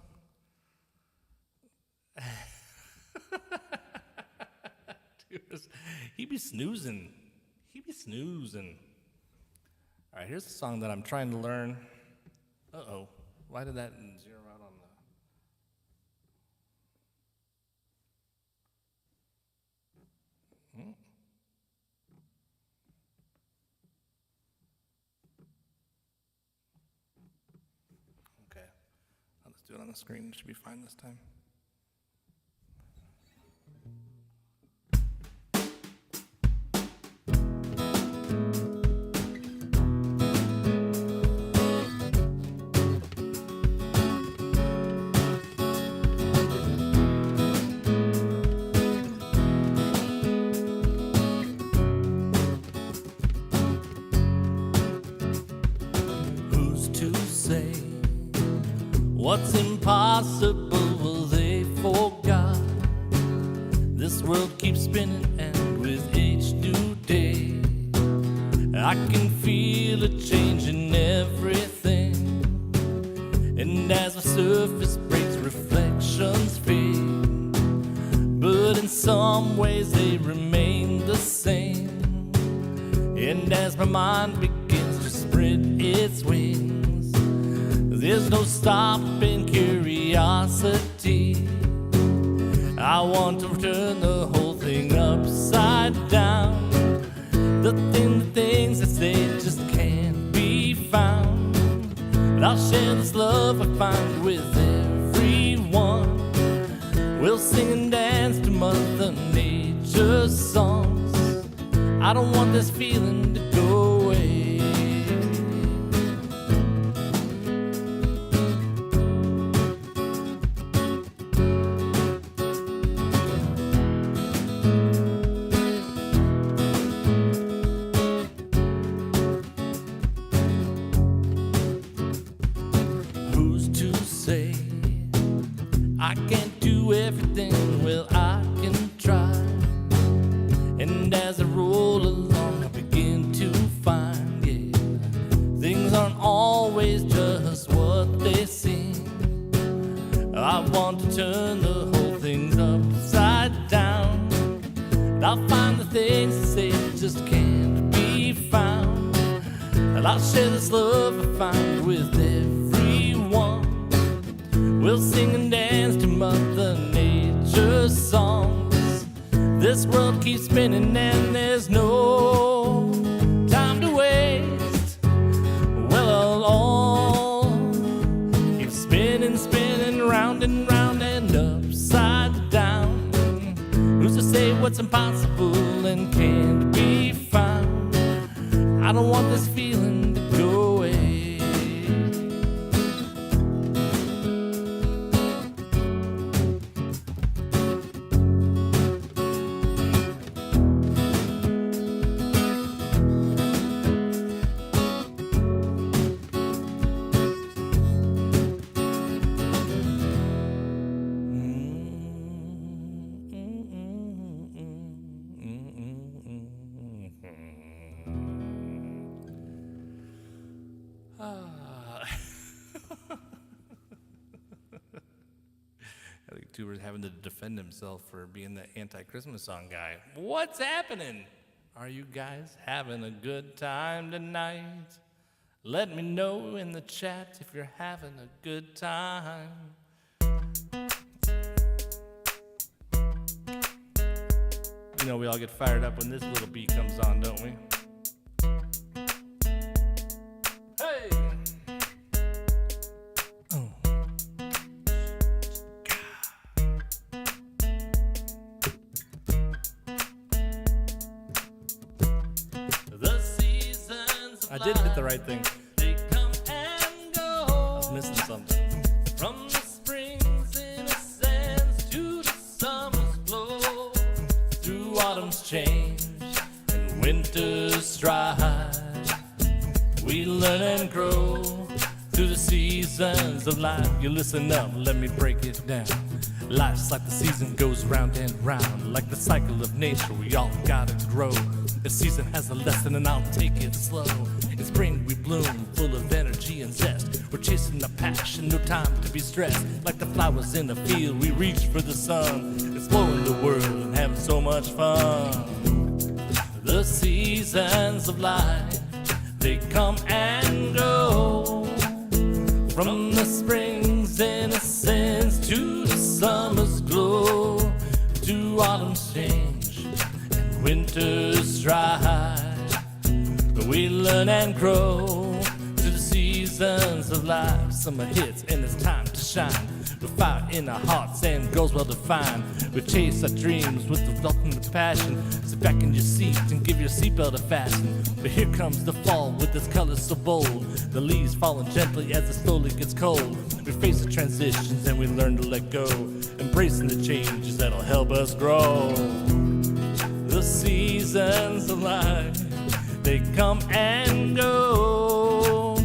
Dude, he be snoozing. He be snoozing. All right, here's the song that I'm trying to learn. Uh-oh. Why did that zero out on the... Okay. I'll just do it on the screen. It should be fine this time. What's impossible, well, they forgot. This world keeps spinning, and with each new day, I can feel a change in everything. And as the surface breaks, reflections fade, but in some ways they remain the same. And as my mind begins to spread its wings, there's no stopping curiosity. I want to turn the whole thing upside down. The things that say just can't be found. I'll share this love I find with everyone. We'll sing and dance to Mother Nature's songs. I don't want this feeling to go away. Who's to say I can't do everything? Well, I can try. And as I roll along, I begin to find, yeah, things aren't always just what they seem. I want to turn the whole thing upside down. And I'll find the things to say that just can't be found. And I'll share this love I find with everyone. We'll sing and dance to Mother Nature's songs. This world keeps spinning and there's no time to waste. Well, I'll all keep spinning, spinning, round and round and upside down. Who's to say what's impossible and can't be found? I don't want this feeling to go away. I think Tuber's having to defend himself for being the anti-Christmas song guy. What's happening? Are you guys having a good time tonight? Let me know in the chat if you're having a good time. You know we all get fired up when this little beat comes on, don't we? Hey! I did hit the right thing. They come and go. I was missing something. From the spring's innocence to the summer's glow, through autumn's change and winter's stride, we learn and grow through the seasons of life. You listen up, let me break it down. Life's like the season goes round and round, like the cycle of nature, we all gotta grow. The season has a lesson and I'll take it slow. In spring we bloom, full of energy and zest. We're chasing a passion, no time to be stressed. Like the flowers in the field, we reach for the sun, exploring the world and having so much fun. The seasons of life, they come and go. From the spring's innocence to the summer's glow, to autumn's change and winter's stride, we learn and grow to the seasons of life. Summer hits and it's time to shine, with fire in our hearts and goals well defined. We chase our dreams with the ultimate passion. Sit back in your seat and give your seatbelt a fasten. But here comes the fall with its colors so bold, the leaves falling gently as it slowly gets cold. We face the transitions and we learn to let go, embracing the changes that'll help us grow. The seasons of life, they come and go.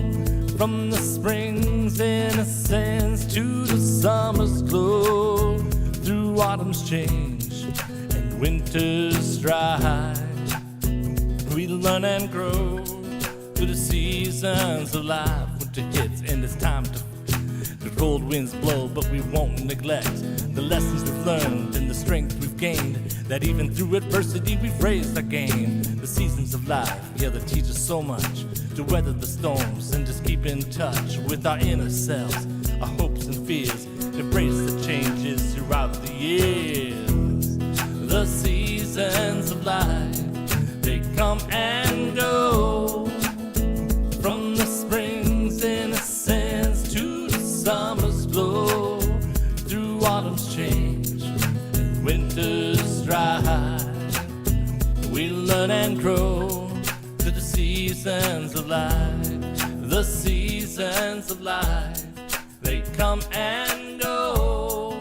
From the spring's innocence to the summer's glow, through autumn's change and winter's stride, we learn and grow through the seasons of life. Winter hits and it's time to the cold winds blow, but we won't neglect the lessons we've learned and the strength we've gained, that even through adversity we've raised our game. The seasons of life, yeah, they teach us so much, to weather the storms and just keep in touch with our inner selves, our hopes and fears, embrace the changes throughout the years. The seasons of life, they come and go. From the spring's innocence seasons of life, the seasons of life, they come and go.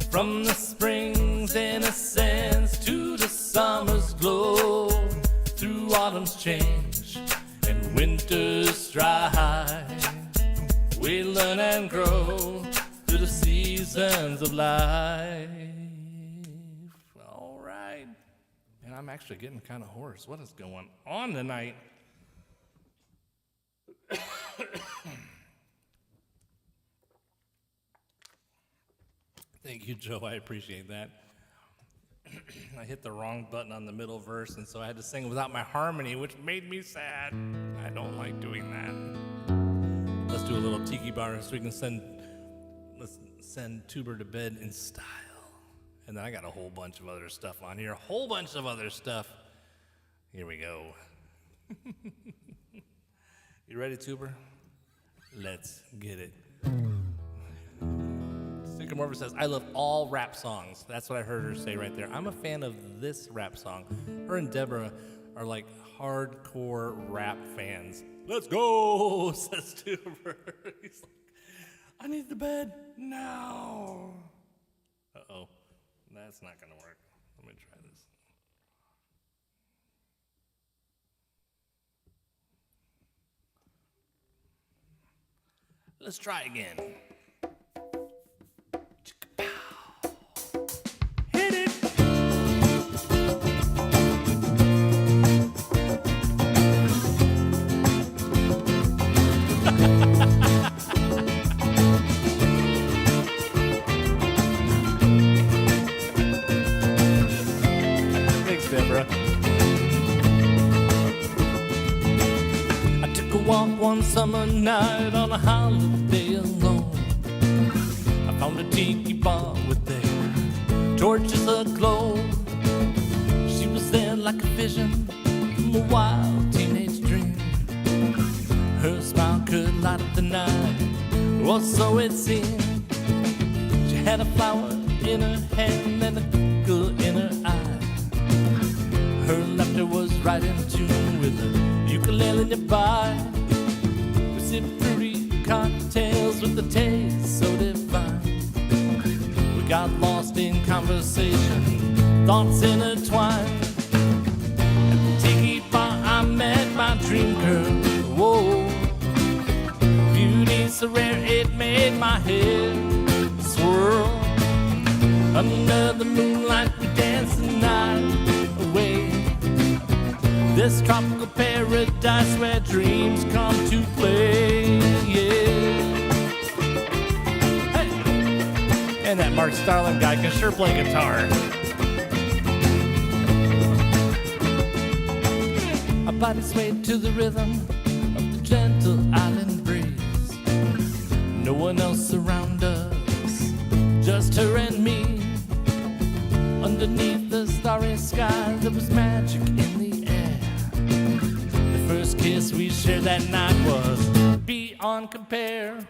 From the spring's innocence to the summer's glow, through autumn's change and winter's strife, we learn and grow through the seasons of life. All right. And I'm actually getting kind of hoarse. What is going on tonight? Thank you, Joe. I appreciate that. I hit the wrong button on the middle verse, and so I had to sing without my harmony, which made me sad. I don't like doing that. Let's do a little tiki bar so we can send Tuber to bed in style. And then I got a whole bunch of other stuff on here. A whole bunch of other stuff. Here we go. You ready, Tuber? Let's get it. Sycamore says, I love all rap songs. That's what I heard her say right there. I'm a fan of this rap song. Her and Deborah are like hardcore rap fans. Let's go, says Tuber. He's like, I need the bed now. Uh-oh. That's not going to work. Let me try this. Let's try again. Hit it. Thanks, Deborah. I took a walk one summer night on a holiday alone. I found a tiki bar with their torches aglow. She was there like a vision from a wild teenage dream. Her smile could light up the night, or so it seemed. She had a flower in her hand and a twinkle in her eye. Her laughter was right in tune with the ukulele nearby. We sipped fruity cocktails with the taste so divine. We got lost in conversation, thoughts intertwined. At the tiki bar I met my dream girl. Whoa, beauty so rare it made my head swirl. Under the moonlight we danced the night away. This tropical paradise where dreams come to play, yeah. Hey! And that Mark Starling guy can sure play guitar. Our bodies swayed to the rhythm of the gentle island breeze. No one else around us, just her and me. Underneath the starry sky, there was magic in the air. The first kiss we shared that night was beyond compare.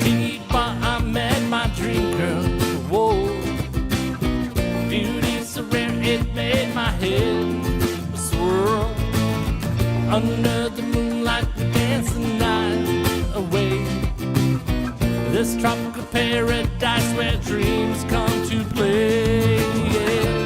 Tiki bar I met my dream girl. Whoa, beauty so rare it made my head swirl. Under the moonlight we danced the night away. This tropical paradise where dreams come to play, yeah.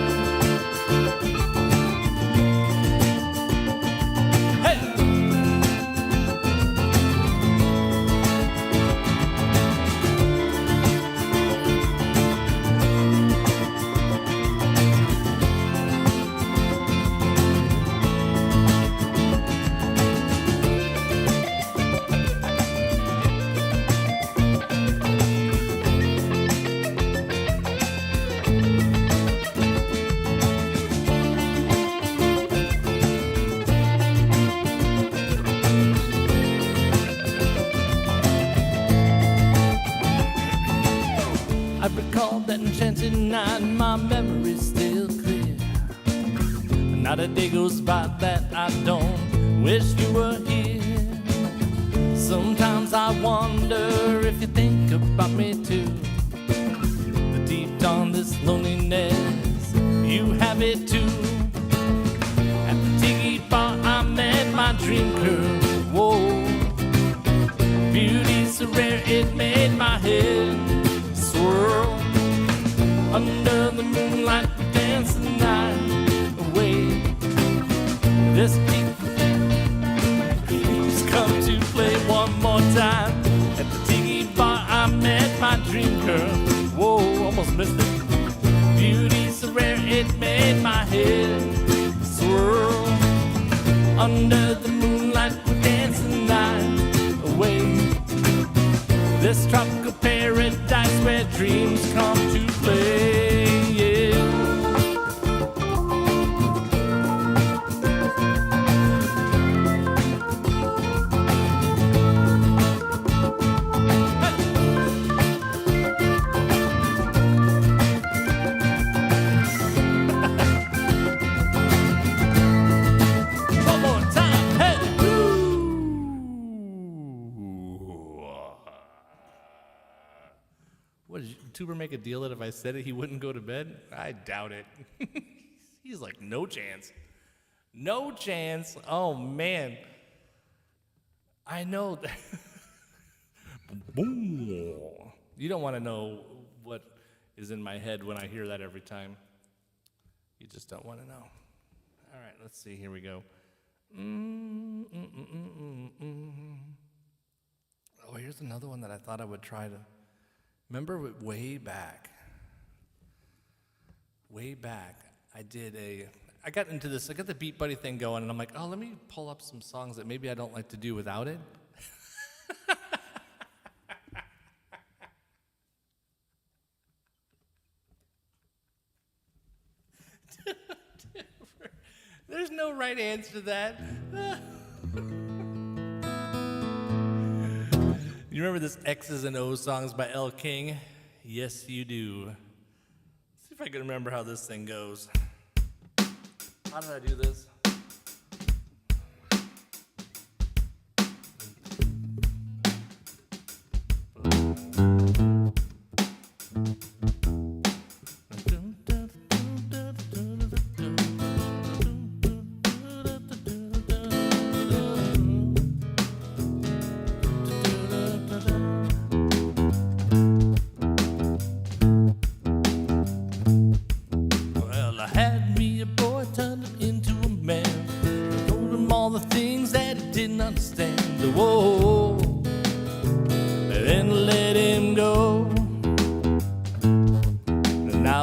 I recall that enchanted night, my memory's still clear. Not a day goes by that I don't wish you were here. Sometimes I wonder if you think about me too. But deep down this loneliness, you have it too. At the tiki bar I dream girl. Whoa, beauty so rare it made my head swirl. Under the moonlight, we dance the night away. This please come to play one more time. At the tiki bar, I met my dream girl. Whoa, almost missed it. Beauty so rare it made my head swirl. Under the moonlight, we dance the night away. This tropical paradise where dreams come to play. Yeah. What did Tuber make a deal that if I said it, he wouldn't go to bed? I doubt it. He's like, no chance. No chance. Oh, man. I know that. You don't want to know what is in my head when I hear that every time. You just don't want to know. All right, let's see. Here we go. Oh, here's another one that I thought I would try to. Remember way back, I got into this, I got the Beat Buddy thing going, and I'm like, oh, let me pull up some songs that maybe I don't like to do without it. There's no right answer to that. You remember this X's and O's songs by Elle King? Yes, you do. Let's see if I can remember how this thing goes. How did I do this?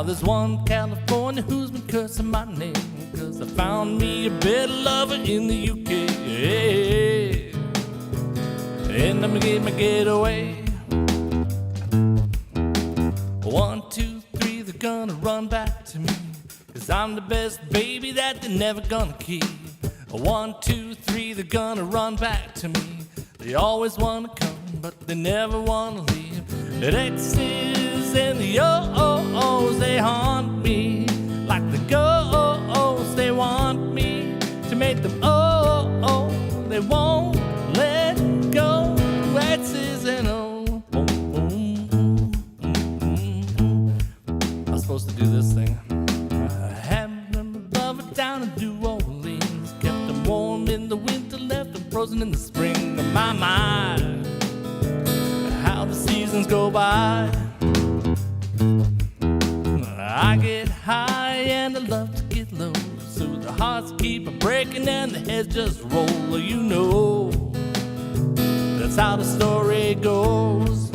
There's one California who's been cursing my name, 'cause I found me a better lover in the UK. And I'm gonna get my getaway. 1, 2, 3, they're gonna run back to me, 'cause I'm the best baby that they're never gonna keep. 1, 2, 3, they're gonna run back to me. They always wanna come, but they never wanna leave. It X's and the O's, they haunt me like the ghosts. They want me to make them they won't let go. X's and O's. I was supposed to do this thing. I had them above it down in New Orleans, kept them warm in the winter, left them frozen in the spring. My mind, how the seasons go by. I get high and I love to get low, so the hearts keep breaking and the heads just roll. You know, that's how the story goes.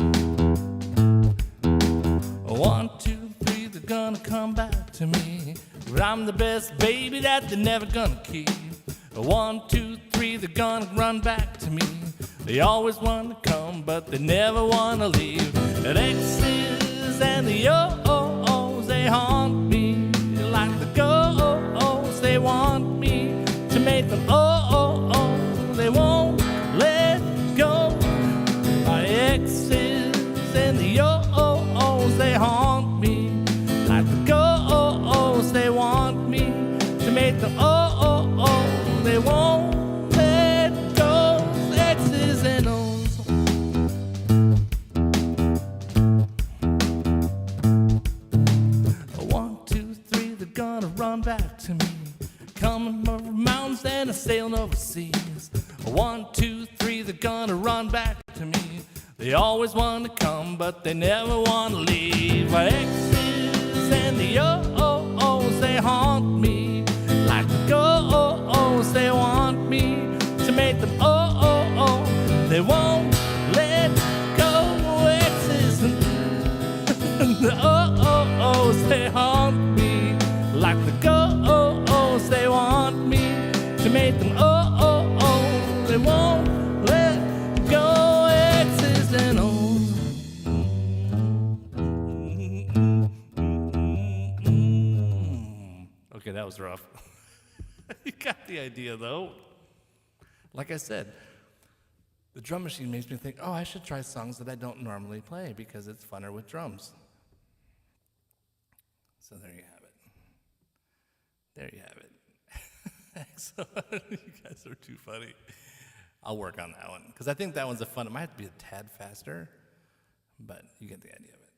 1, 2, 3, they're gonna come back to me, but I'm the best baby that they're never gonna keep. 1, 2, 3, they're gonna run back to me. They always wanna come, but they never wanna leave. The X's and the O's, they haunt me like the ghosts. They want me to make them they won't let go. My X's and the O's, they haunt me like the ghosts. They want me to make them they won't let go. X's and O's. 1, 2, 3, they're gonna run back to me. Coming over mountains and I sail no Oopsies. 1, 2, 3, they're gonna run back to me. They always want to come, but they never want to leave. My exes and the oh-oh-ohs, they haunt me. Like the go-oh-ohs, they want me to make them oh-oh-oh. They won't let go. Exes and the oh-oh-ohs, they haunt me. Like the go-oh-ohs, they want me to make them oh-oh-oh. They won't let go. Exes and ohs. Okay, that was rough. You got the idea, though. Like I said, the drum machine makes me think, oh, I should try songs that I don't normally play because it's funner with drums. So there you have it. There you have it. Excellent. You guys are too funny. I'll work on that one because I think that one's a fun. It might have to be a tad faster, but you get the idea of it.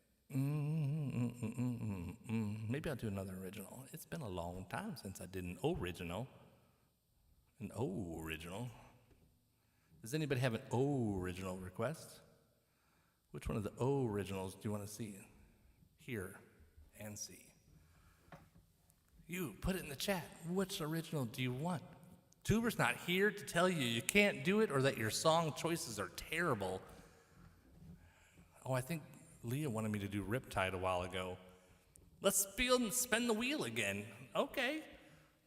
Maybe I'll do another original. It's been a long time since I did an original. An original. Does anybody have an original request? Which one of the originals do you want to see, hear, and see? You, put it in the chat. Which original do you want? Tuber's not here to tell you you can't do it or that your song choices are terrible. Oh, I think Leah wanted me to do Riptide a while ago. Let's spin the wheel again. Okay.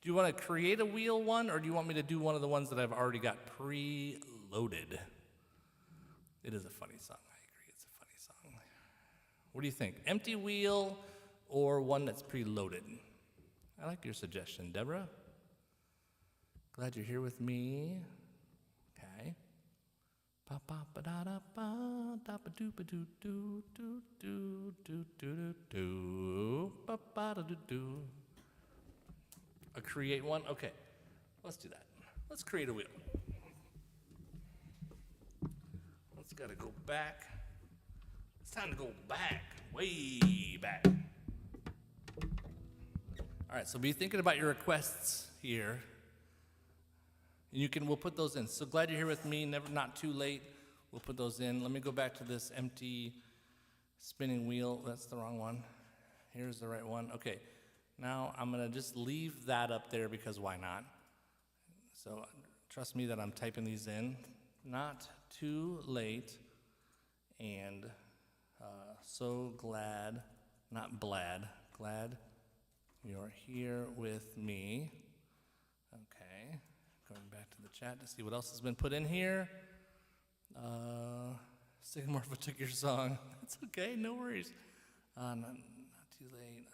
Do you want to create a wheel one, or do you want me to do one of the ones that I've already got pre-loaded? It is a funny song. I agree, it's a funny song. What do you think? Empty wheel or one that's pre-loaded? I like your suggestion, Deborah. Glad you're here with me. Okay. Pa pa ba da da ba da ba doo ba doo doo doo doo doo doo doo ba ba da doo doo. A create one? Okay. Let's do that. Let's create a wheel. Let's gotta go back. It's time to go back. Way back. All right, so be thinking about your requests here. We'll put those in. So glad you're here with me, not too late. We'll put those in. Let me go back to this empty spinning wheel. That's the wrong one. Here's the right one. Okay, now I'm gonna just leave that up there because why not? So trust me that I'm typing these in. Not too late, and so glad, not blad, glad you're here with me. Okay, going back to the chat to see what else has been put in here. Sycamore took your song. That's okay, no worries. Not too late.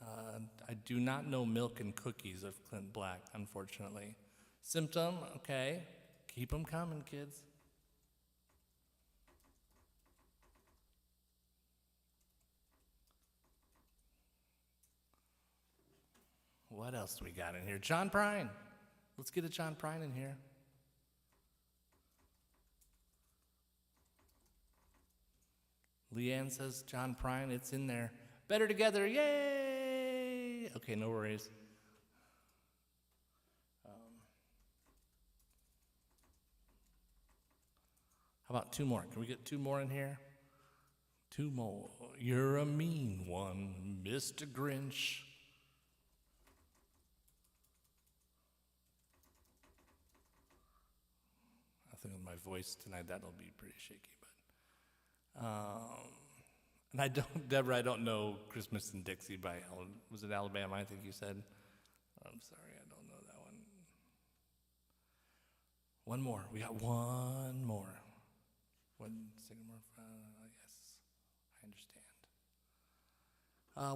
I do not know Milk and Cookies of Clint Black, unfortunately. Symptom, okay. Keep them coming, kids. What else do we got in here? John Prine. Let's get a John Prine in here. Leanne says John Prine, it's in there. Better Together, yay! Okay, no worries. How about two more? Can we get two more in here? Two more. You're a mean one, Mr. Grinch. I think with my voice tonight, that'll be pretty shaky, but. And I don't, Deborah, I don't know Christmas in Dixie by, was it Alabama, I think you said? I'm sorry, I don't know that one. One more, we got one more. One Sycamore, yes, I understand.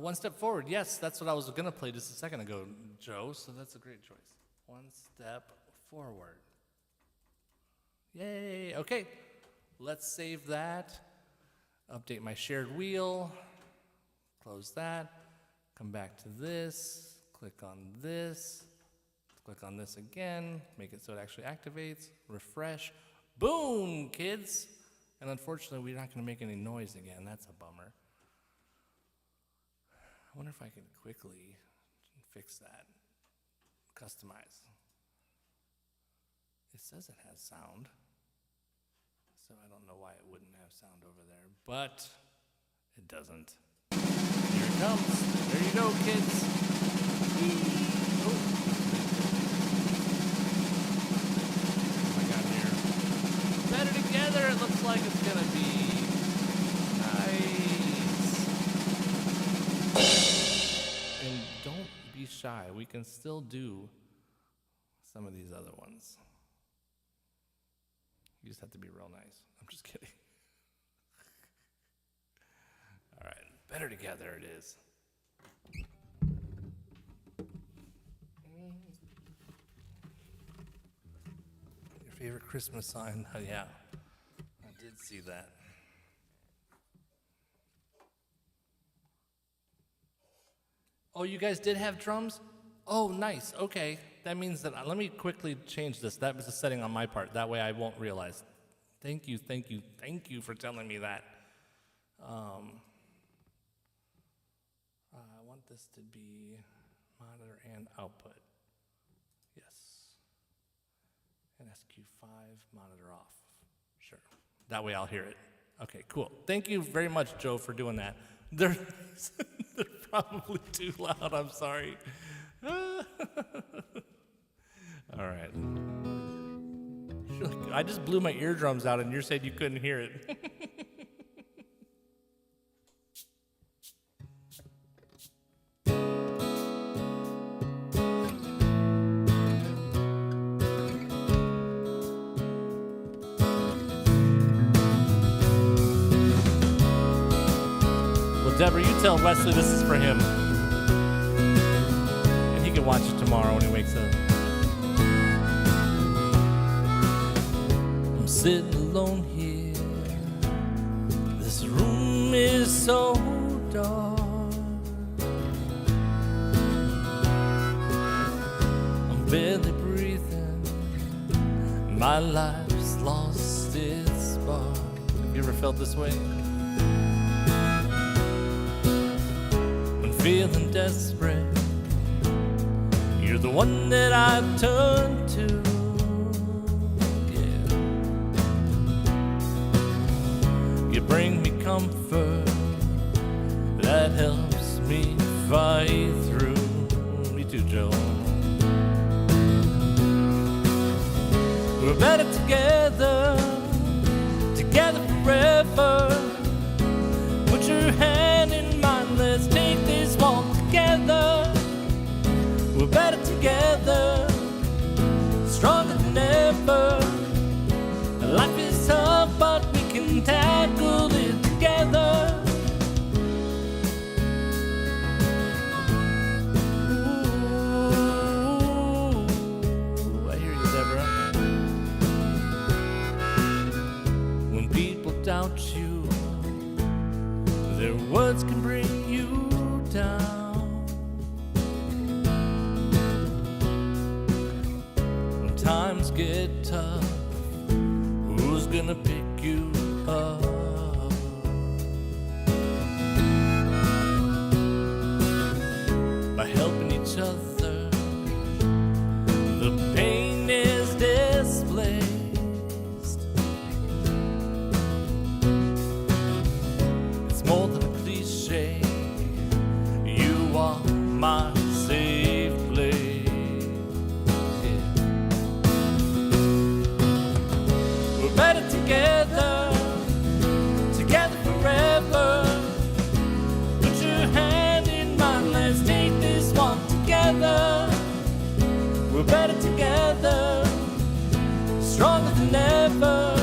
One Step Forward, yes, that's what I was gonna play just a second ago, Joe, so that's a great choice. One Step Forward. Yay, okay, let's save that. Update my shared wheel, close that, come back to this, click on this again, make it so it actually activates, refresh, boom, kids! And unfortunately, we're not gonna make any noise again, that's a bummer. I wonder if I can quickly fix that, customize. It says it has sound. So I don't know why it wouldn't have sound over there, but it doesn't. Here it comes. There you go, kids. Oh. What I got here? Better together. It looks like it's gonna be nice. And don't be shy. We can still do some of these other ones. You just have to be real nice. I'm just kidding. All right, better together it is. Your favorite Christmas sign? Oh, yeah, I did see that. Oh, you guys did have drums? Oh, nice. Okay. That means that, let me quickly change this. That was a setting on my part. That way I won't realize. Thank you for telling me that. I want this to be monitor and output. Yes. And SQ5, monitor off. Sure. That way I'll hear it. Okay, cool. Thank you very much, Joe, for doing that. They're probably too loud. I'm sorry. All right. I just blew my eardrums out and you said you couldn't hear it. Well, Deborah, you tell Wesley this is for him. And he can watch it tomorrow when he wakes up. Sitting alone here. This room is so dark. I'm barely breathing. My life's lost its spark. Have you ever felt this way? When feeling desperate, you're the one that I turn to. You bring me comfort that helps me fight through. Me too, Joe. We're better together, together forever. Put your hand in mine, let's take this walk together. We're better together, stronger than ever. Life is tough, but we can tackle it together. Ooh, I hear you, Deborah. When people doubt you, their words can bring you down. When times get tough, who's gonna pick you up? By helping each other, the pain is displaced. It's more than a cliche. You are my safe place. Yeah. We're better together, together forever. Put your hand in mine, let's take this walk together. We're better together, stronger than ever.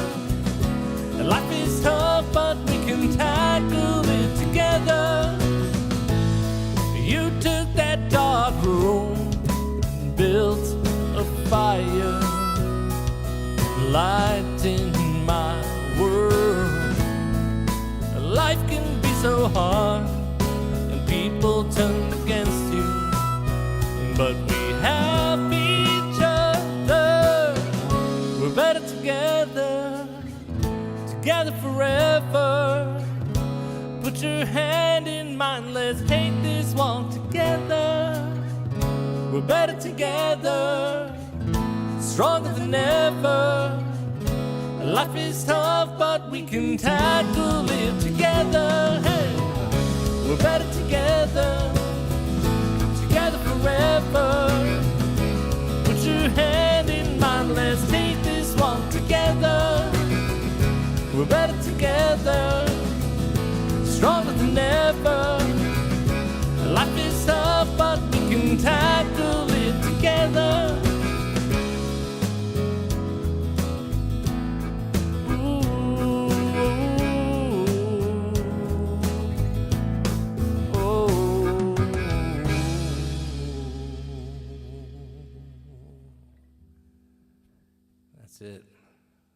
Life is tough, but we can tackle it together. You took that dark room, built a fire, light in my world. Life can be so hard, and people turn against you, but we have each other. We're better together, together forever. Put your hand in mine, let's take this walk together. We're better together, stronger than ever. Life is tough, but we can tackle it together. Hey, we're better together, together forever. Put your hand in mine, let's take this one together. We're better together, stronger than ever. Life is tough, but we can tackle it together.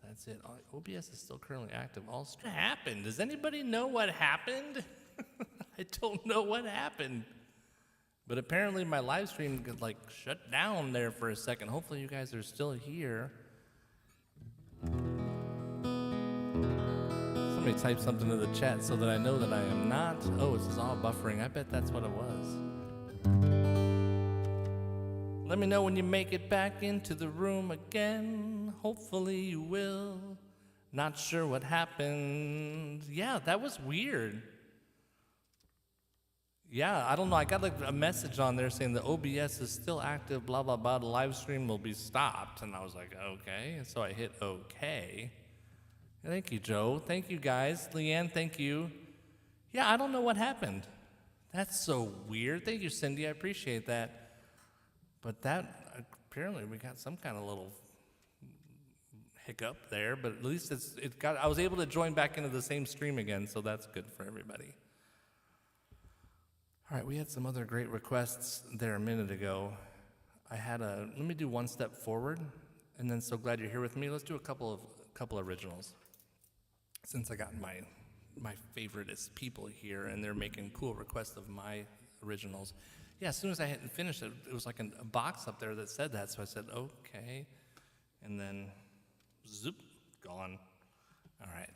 That's it. OBS is still currently active. What happened? Does anybody know what happened? I don't know what happened. But apparently my live stream got like shut down there for a second. Hopefully you guys are still here. Somebody type something in the chat so that I know that I am not. Oh, this is all buffering. I bet that's what it was. Let me know when you make it back into the room again. Hopefully you will. Not sure what happened. Yeah, that was weird. Yeah, I don't know. I got like a message on there saying the OBS is still active, blah, blah, blah. The live stream will be stopped. And I was like, okay. And so I hit okay. Thank you, Joe. Thank you, guys. Leanne, thank you. Yeah, I don't know what happened. That's so weird. Thank you, Cindy. I appreciate that. But that, apparently we got some kind of little hiccup there, but at least I was able to join back into the same stream again, so that's good for everybody. All right, we had some other great requests there a minute ago. Let me do one step forward, and then So Glad You're Here With Me. Let's do a couple originals. Since I got my favoriteest people here, and they're making cool requests of my originals. Yeah, as soon as I had finished it, it was like a box up there that said that, so I said, okay, and then, zoop, gone. All right.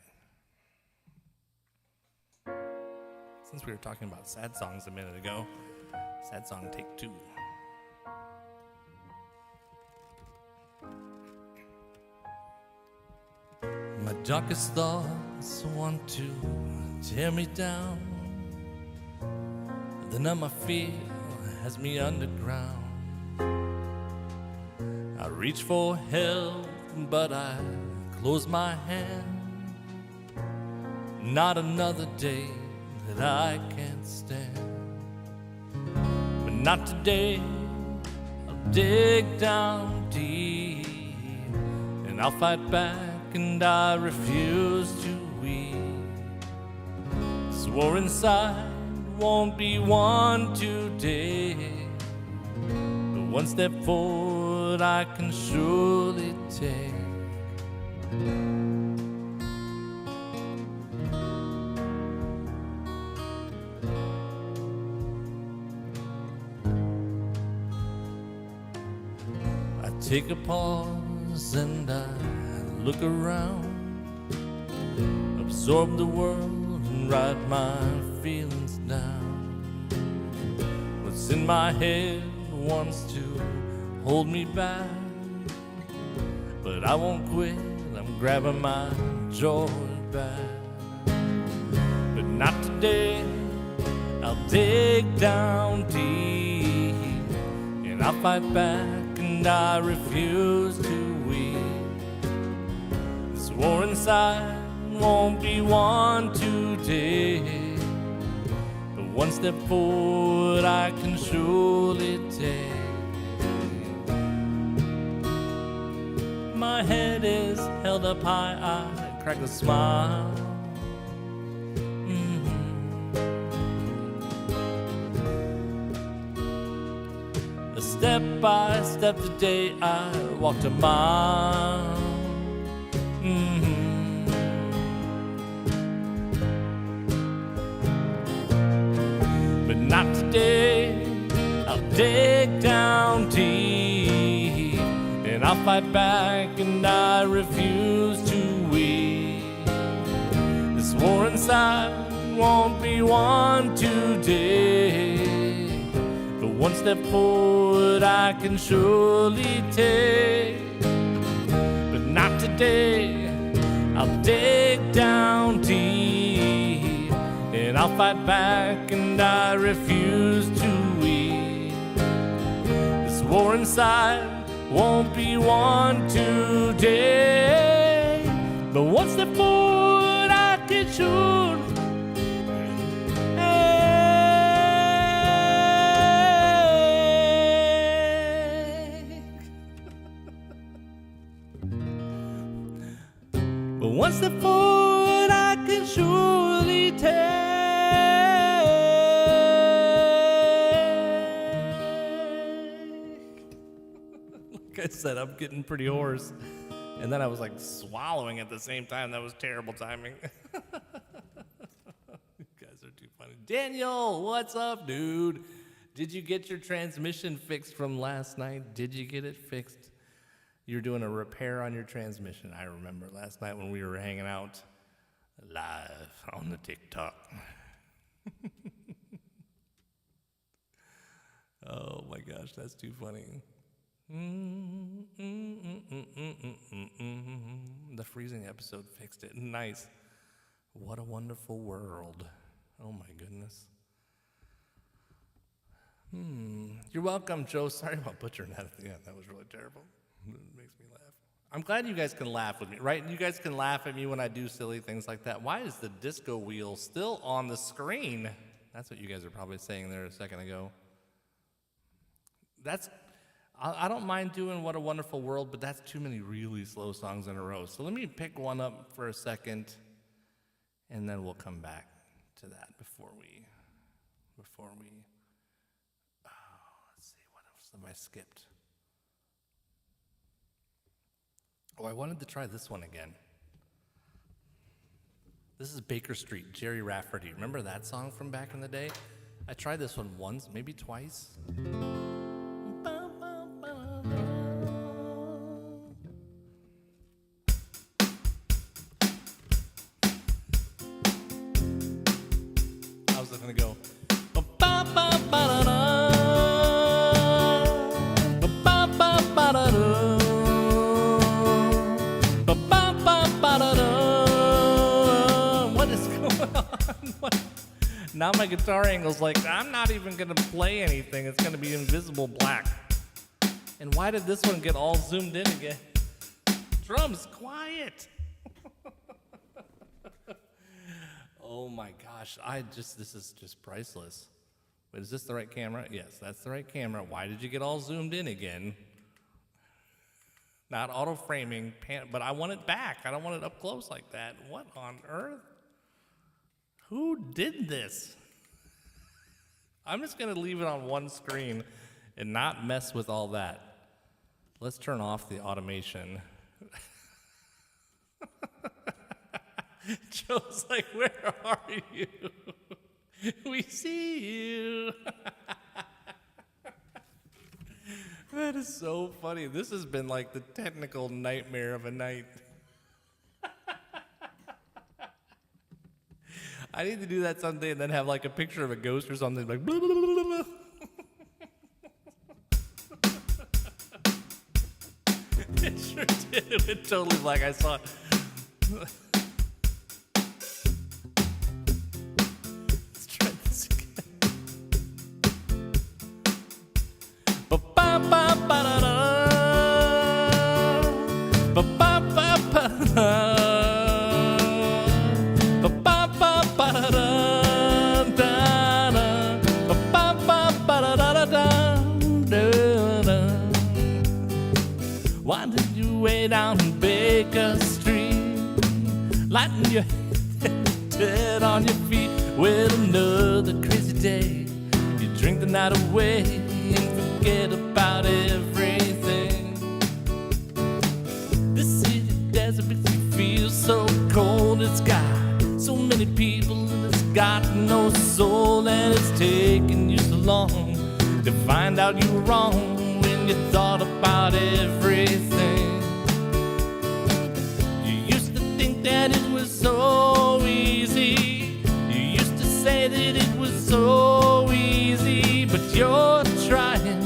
Since we were talking about sad songs a minute ago, sad song take 2. My darkest thoughts want to tear me down. The numb I feel has me underground. I reach for help, but I close my hand. Not another day that I can't stand. But not today. I'll dig down deep, and I'll fight back, and I refuse to weep. Swore inside won't be one today, but one step forward I can surely take. I take a pause and I look around, absorb the world and write my feelings down. What's in my head wants to hold me back, but I won't quit. I'm grabbing my joy back. But not today. I'll dig down deep, and I'll fight back, and I refuse to weep. This war inside won't be won today, but one step forward I can surely take. My head is held up high, I crack a smile. Step by step today I walked a mile. But not today. I'll dig down deep, and I'll fight back, and I refuse to weep. This war inside won't be won today, but one step forward I can surely take. day. I'll dig down deep, and I'll fight back, and I refuse to weep. This war inside won't be won today, but what's the food I can shoot? But what's the food I can surely take? Like I said, I'm getting pretty hoarse. And then I was like swallowing at the same time. That was terrible timing. You guys are too funny. Daniel, what's up, dude? Did you get your transmission fixed from last night? Did you get it fixed? You're doing a repair on your transmission. I remember last night when we were hanging out live on the TikTok. Oh my gosh, that's too funny. The freezing episode fixed it. Nice. What a wonderful world. Oh my goodness. You're welcome, Joe. Sorry about butchering that at the end. That was really terrible. It makes me laugh. I'm glad you guys can laugh with me, right? You guys can laugh at me when I do silly things like that. Why is the disco wheel still on the screen? That's what you guys are probably saying there a second ago. I don't mind doing What a Wonderful World, but that's too many really slow songs in a row. So let me pick one up for a second, and then we'll come back to that before we let's see, what else have I skipped? Oh, I wanted to try this one again. This is Baker Street, Jerry Rafferty. Remember that song from back in the day? I tried this one once, maybe twice. I was gonna go. Now my guitar angle's like, I'm not even gonna play anything. It's gonna be invisible black. And why did this one get all zoomed in again? Drums, quiet. Oh my gosh, this is just priceless. Wait, is this the right camera? Yes, that's the right camera. Why did you get all zoomed in again? Not auto framing, but I want it back. I don't want it up close like that. What on earth? Who did this? I'm just gonna leave it on one screen and not mess with all that. Let's turn off the automation. Joe's like, where are you? We see you. That is so funny. This has been like the technical nightmare of a night. I need to do that someday and then have like a picture of a ghost or something like blah, blah, blah, blah, blah. It sure did. It went totally black. I saw it. Let's try this again. Ba-ba-ba-ba-da-da. Ba-ba-ba-ba-da-da. Why did you way down Baker Street, lighten your head on your feet with another crazy day? You drink the night away and forget about everything. This city desert makes you feel so cold. It's got so many people and it's got no soul, and it's taken you so long to find out you were wrong when you thought about everything. You used to think that it was so easy. You used to say that it was so easy, but you're trying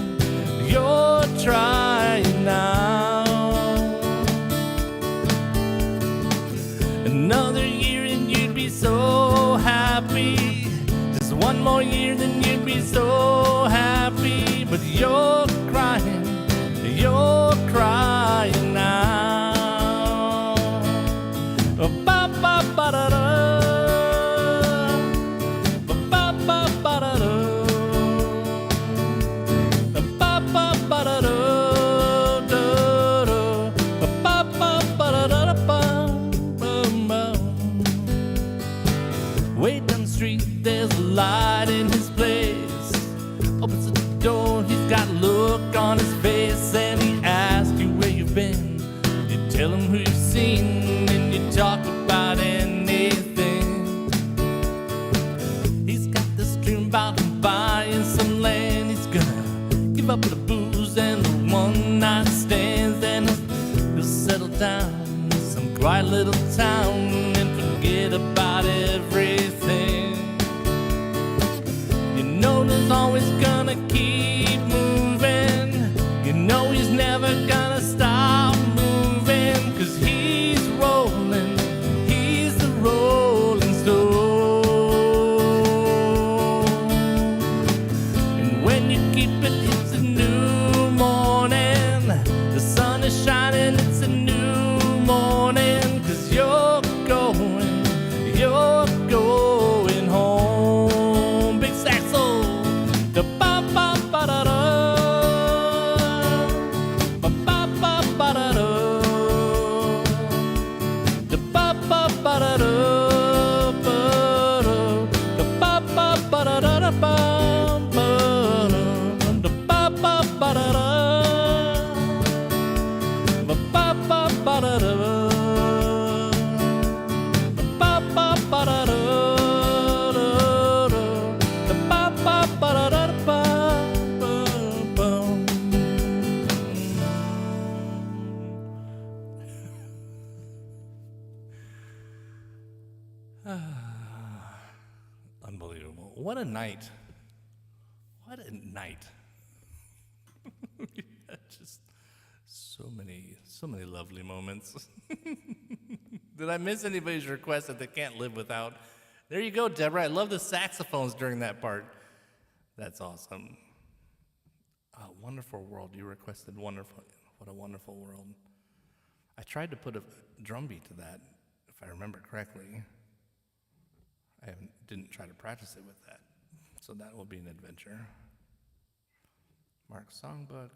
now. Another year and you'd be so happy. Just one more year, then you'd be so happy. But you're crying now. Ba-ba-ba-da-da. Ba-ba-ba-da-da. Ba-ba-ba-da-da. Way down the street, there's a light in his place. Opens the door, he's got a look on his face, and he asks you where you've been. You tell him who you've seen, and you talk about anything. He's got this dream about buying some land. He's gonna give up the booze and the one-night stands, and he'll settle down in some quiet little town and forget about everything. You know there's always gonna keep moving. You know he's never gonna stop moving, 'cause he's rolling, he's the rolling stone. And when you keep it, it's a new morning. The sun is shining, it's a new morning, 'cause you're going home. Big saxo. The ba-ba-ba-da-da. Ba-ba-ba-ba-da-da. The ba-ba-ba-da-da. The ba-ba-ba-da-da-ba. The ba-ba-ba-da-da. Ba-ba-ba-da-da. Unbelievable. What a night. What a night. Just so many lovely moments. Did I miss anybody's request that they can't live without? There you go, Deborah. I love the saxophones during that part. That's awesome. Wonderful World. You requested wonderful. What a wonderful world. I tried to put a drum beat to that, if I remember correctly. I didn't try to practice it with that. So that will be an adventure. Mark's songbook.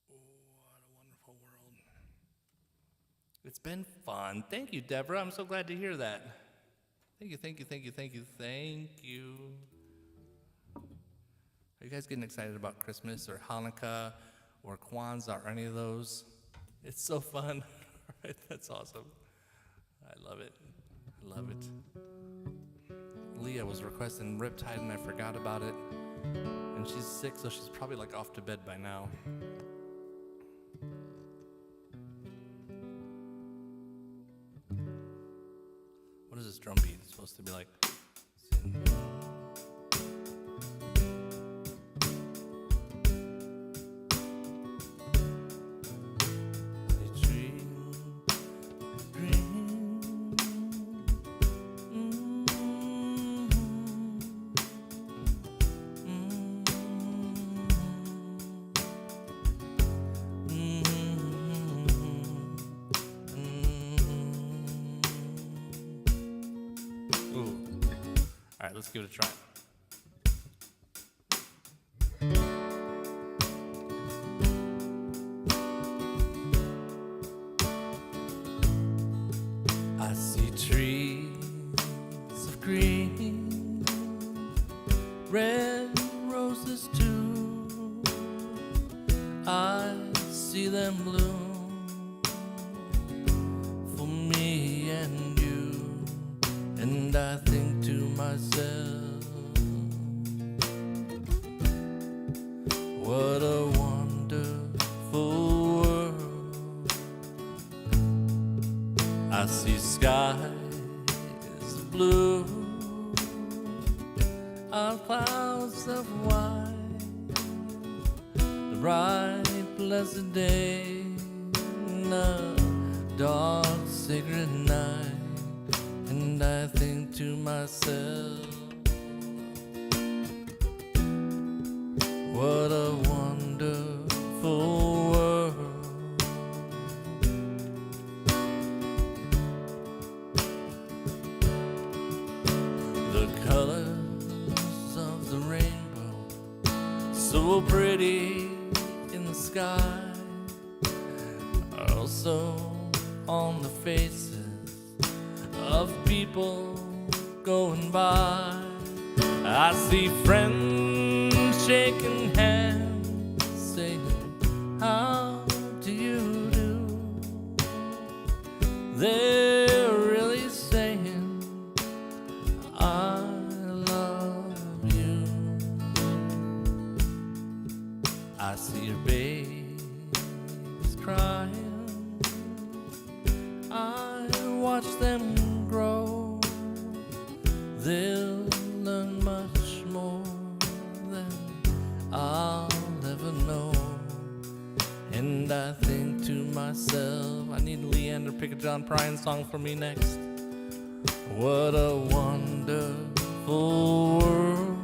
What a wonderful world. It's been fun. Thank you, Deborah. I'm so glad to hear that. Thank you. Are you guys getting excited about Christmas or Hanukkah or Kwanzaa or any of those? It's so fun. All right, that's awesome. I love it. Leah was requesting Riptide and I forgot about it. And she's sick, so she's probably like off to bed by now. What is this drum beat supposed to be like? All right, let's give it a try. I see trees of green, red roses too. I see them bloom for me and you, and I think to myself, what a wonderful world. I see skies of blue on clouds of white, the bright blessed day, to myself, what a wonderful world. The colors of the rainbow, so pretty in the sky, are also on the faces of people going by. I see friends shaking hands, saying, how do you do? They're really saying, I love you. I see your babies crying, I watch them grow. They'll learn much more than I'll ever know. And I think to myself, I need Leander pick a John Prine song for me next. What a wonderful world.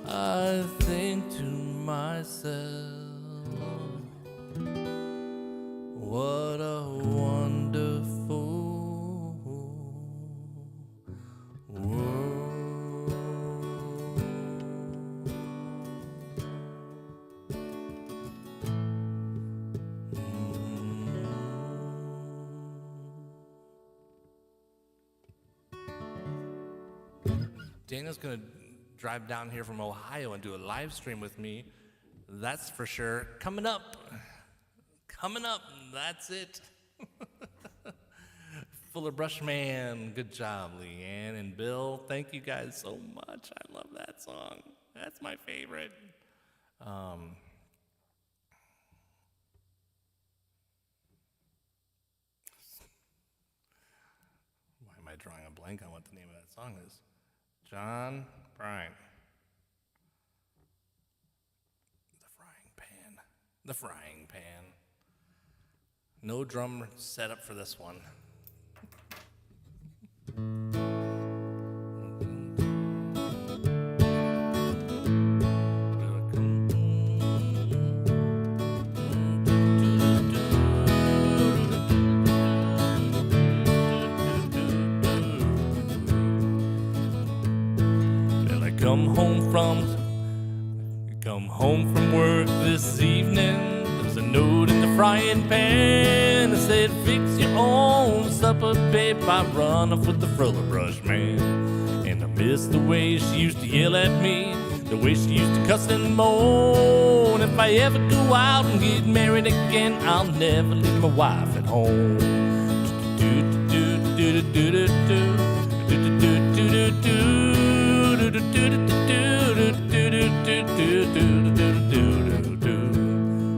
I think to myself, what a wonderful world. Daniel's gonna drive down here from Ohio and do a live stream with me. That's for sure. Coming up, that's it. Fuller Brush Man, good job, Leanne and Bill. Thank you guys so much. I love that song. That's my favorite. Why am I drawing a blank on what the name of that song is? John Prine. The frying pan. No drum set up for this one. Well, I come home from work this evening. There's a note in the frying pan that said, fix your own supper, babe. I run off with the Fuller Brush Man. And I miss the way she used to yell at me, the way she used to cuss and moan. If I ever go out and get married again, I'll never leave my wife at home.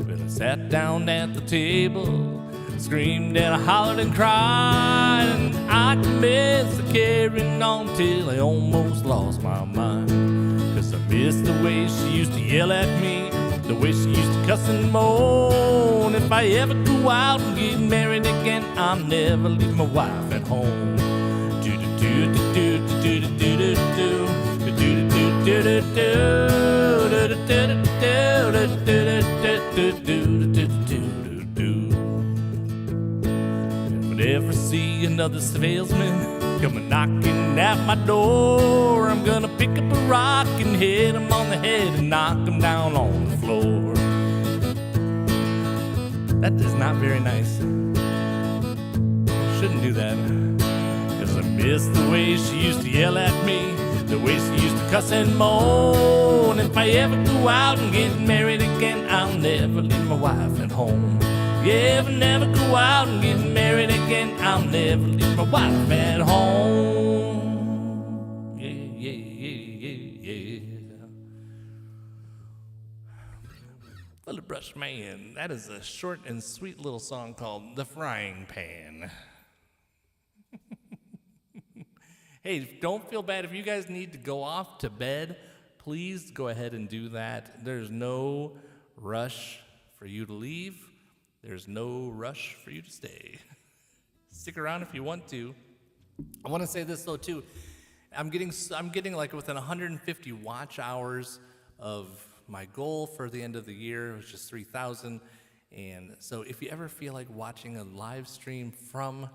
Well, I sat down at the table, screamed and I hollered and cried, and I commenced to carrying on till I almost lost my mind. 'Cause I missed the way she used to yell at me, the way she used to cuss and moan. If I ever go out and get married again, I'll never leave my wife at home. Whenever I see another salesman coming knocking at my door, I'm gonna pick up a rock and hit him on the head and knock him down on the floor. That is not very nice. Shouldn't do that. 'Cause I miss the way she used to yell at me, the way she used to cuss and moan. If I ever go out and get married again, I'll never leave my wife at home. Yeah, if I never go out and get married again, I'll never leave my wife at home. Yeah. Fuller Brush Man, that is a short and sweet little song called The Frying Pan. Hey, don't feel bad. If you guys need to go off to bed, please go ahead and do that. There's no rush for you to leave. There's no rush for you to stay. Stick around if you want to. I want to say this though too. I'm getting like within 150 watch hours of my goal for the end of the year, which is 3,000. And so if you ever feel like watching a live stream from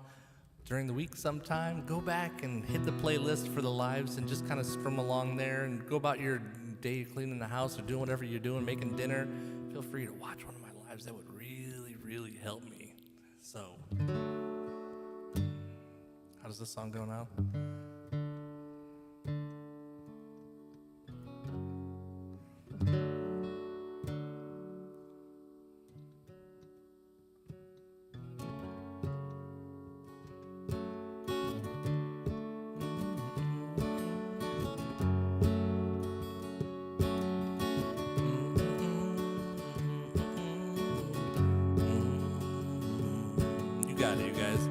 during the week sometime, go back and hit the playlist for the lives and just kind of strum along there and go about your day cleaning the house or doing whatever you're doing, making dinner. Feel free to watch one of my lives. That would really, really help me. So, how does this song go now? You got it, you guys.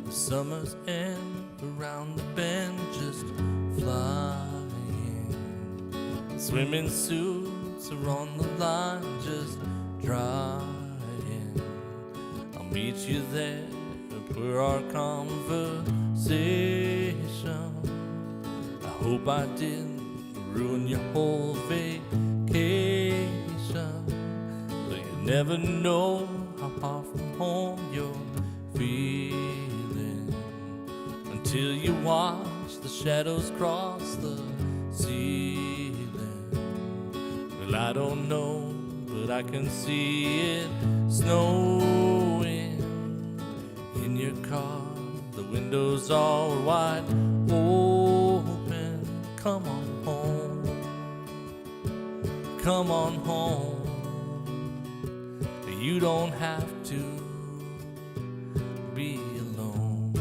The summer's end around the bend, just flying. Swimming suits are on the line, just drying. I'll meet you there for our conversation. I hope I didn't ruin your whole vacation, but you never know how far from home you're feeling until you watch the shadows cross the ceiling. Well, I don't know, but I can see it snowing in your car. The windows all wide open. Come on home. Come on home. You don't have to be alone.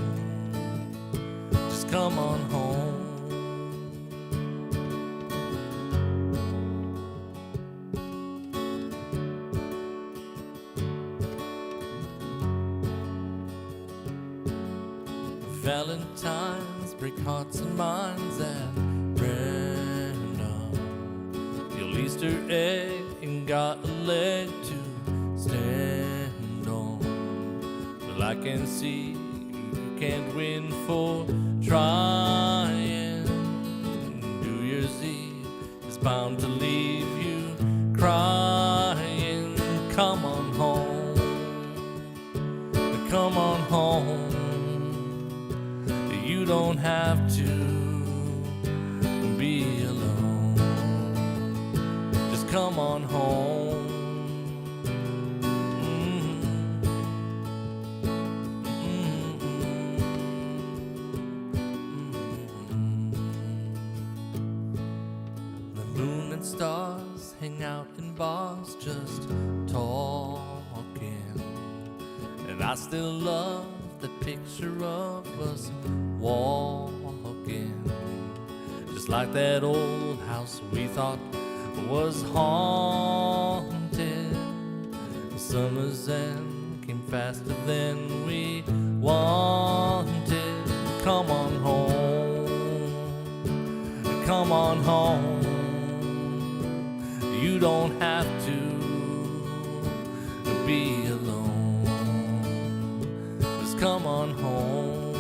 Just come on home. Valentines break hearts and minds at random. Your Easter egg ain't got a leg to stand on. Well, I can see you can't win for trying. New Year's Eve is bound to leave you crying. Come on home. Come on home. You don't have to be alone. Just come on home. The moon and stars hang out in bars just talking, and I still love the picture of us walking, just like that old house we thought was haunted. The summer's end came faster than we wanted. Come on home. Come on home. You don't have to be alone. Just come on home.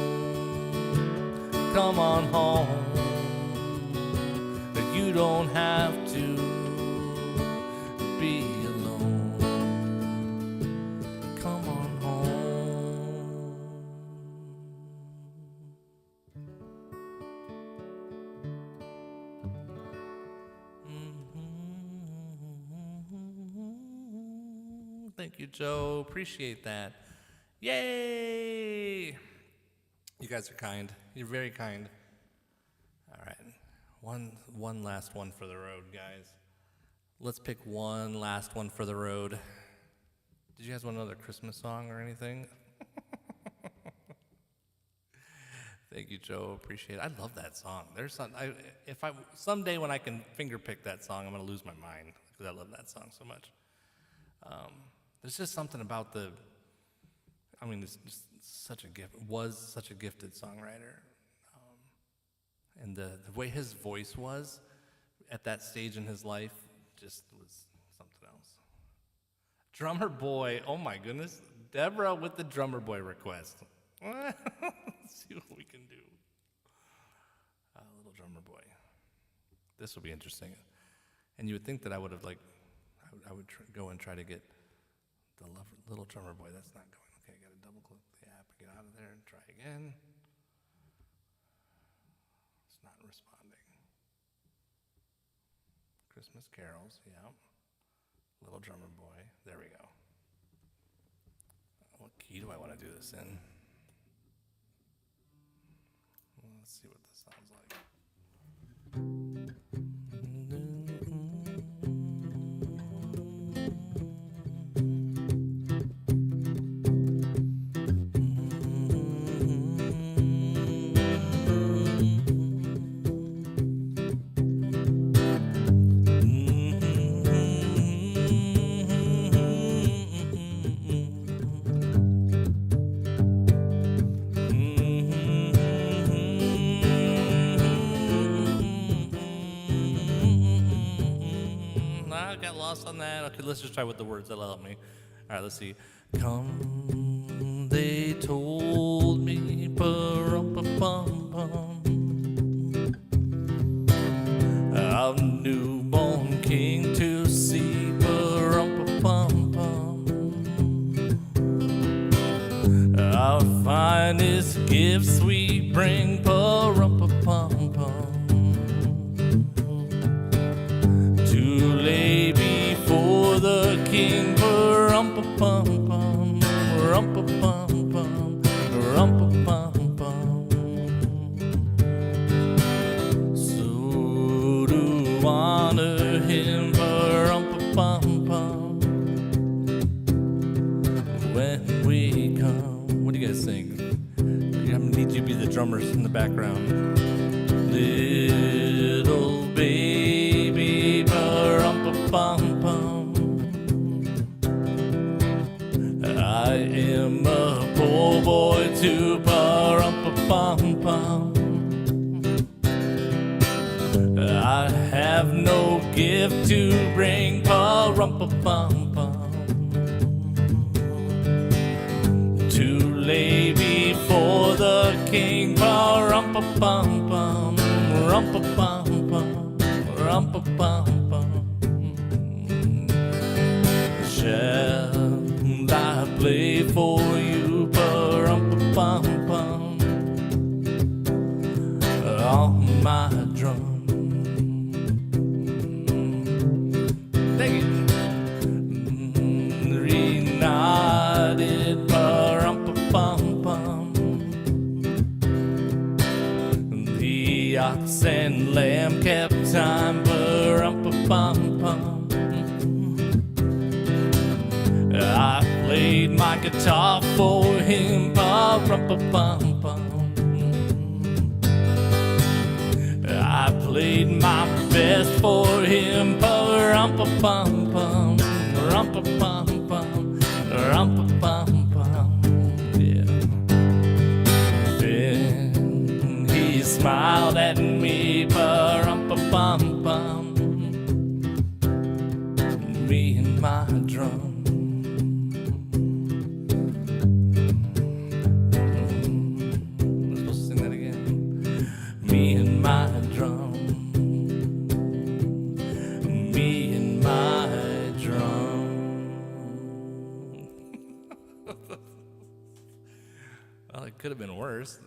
Come on home. You don't have to be alone. Come on home. Thank you, Joe. Appreciate that. Yay! You guys are kind. You're very kind. All right. One last one for the road, guys. Let's pick one last one for the road. Did you guys want another Christmas song or anything? Thank you, Joe. Appreciate it. I love that song. Someday when I can finger pick that song, I'm gonna lose my mind because I love that song so much. There's just something about it's just such a gift. Was such a gifted songwriter, and the way his voice was, at that stage in his life just was something else. Drummer boy, oh my goodness. Deborah with the drummer boy request. Let's see what we can do. Little drummer boy. This will be interesting. And you would think that I would have I would go and try to get the little drummer boy. That's not going. Okay, I got to double click the app and get out of there and try again. It's not responding. Christmas carols, yeah. Little drummer boy. There we go. What key do I want to do this in? Let's see what this sounds like. On that. Okay, let's just try with the words. That'll help me. All right, let's see. Come, they told me, pa-rum-pa-pum-pum, a newborn king to see, pa-rum-pa-pum-pum. Our finest gifts we bring, pa-rum-pa-pum-pum, to lay before the king, rum-pa-pum-pum, rum-pa-pum-pum, rum-pa-pum-pum. So to honor him, rum-pa-pum-pum, when we come. What do you guys think? I need you to be the drummers in the background. Little baby, rum-pa-pum-pum, I am a poor boy to pa-rum-pa-pum-pum. I have no gift to bring, pa-rum-pa-pum-pum, to lay before the king, pa-rum-pa-pum-pum, rum-pa-pum-pum, rum-pa-pum-pum. Shall I play for you, pa-rum-pa-pum-pum, on my drum? Thank you. Reunited, pa-rum-pa-pum-pum, the ox and lamb kept time, pa-rum-pa-pum-pum. I played my guitar for him, pa-rum-pa-pum-pum. I played my best for him, pa-rum-pa-pum-pum, rum-pa-pum-pum, rum-pa-pum-pum, yeah. Then he smiled at me, pa-rum-pa-pum-pum, me and my drum. Me and my drum, me and my drum. Well, it could have been worse.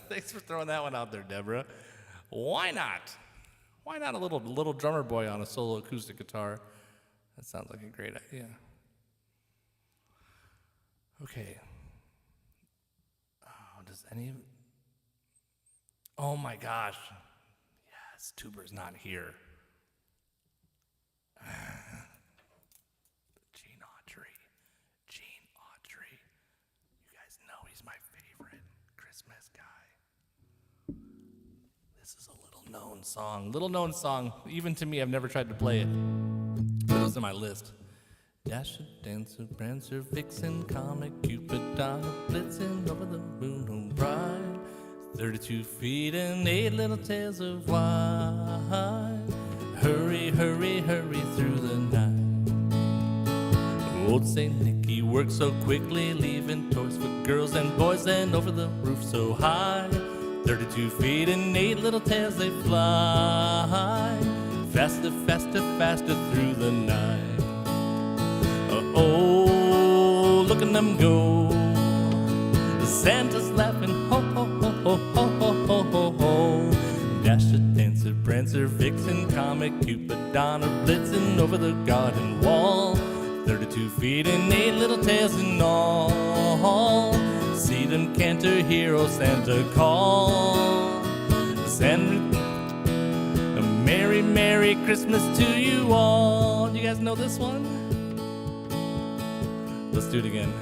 Thanks for throwing that one out there, Deborah. Why not? Why not a little drummer boy on a solo acoustic guitar? That sounds like a great idea. Okay. Oh, does any... Oh my gosh. Yes, Tuber's not here. Gene Autry. You guys know he's my favorite Christmas guy. This is a little known song. Even to me, I've never tried to play it. But it was in my list. Dasher, Dancer, Prancer, Vixen, Comet, Cupid, Donner, Blitzen, over the moon, home bride. 32 feet and 8 little tails of white. hurry, hurry, hurry through the night. Old St. Nicky worked so quickly, leaving toys for girls and boys, and over the roof so high. 32 feet and 8 little tails they fly, faster, faster, faster through the night. Oh, look at them go. Santa's laughing, ho, ho, ho, ho, ho, ho, ho, ho, ho. Dasher, Dancer, Prancer, Vixen, Comet, Cupid, Donner, blitzing over the garden wall. 32 feet and 8 little tails in all. See them canter, hero Santa call. Santa, a Merry, Merry Christmas to you all. You guys know this one? Let's do it again.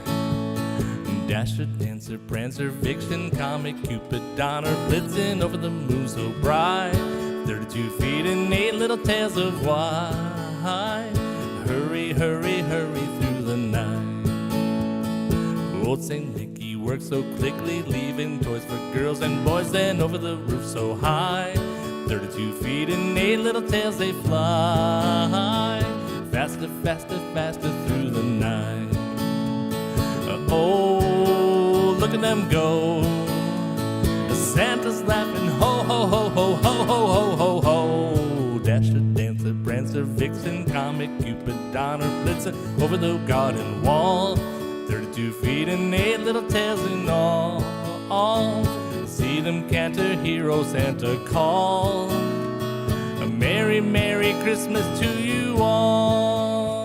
Dasher, Dancer, Prancer, Vixen, Comet, Cupid, Donner, blitzing over the moon so bright. 32 feet and 8 little tails of white. Hurry, hurry, hurry through the night. Old St. Nicky worked so quickly, leaving toys for girls and boys, then over the roof so high. 32 feet and 8 little tails they fly, faster, faster, faster through the night. Oh, look at them go. Santa's laughing, ho, ho, ho, ho, ho, ho, ho, ho, ho. Dasher, Dancer, Prancer, Vixen, Comet, Cupid, Donner, blitzing over the garden wall. 32 feet and 8 little tails in all. See them canter, hero Santa call. A Merry, Merry Christmas to you all.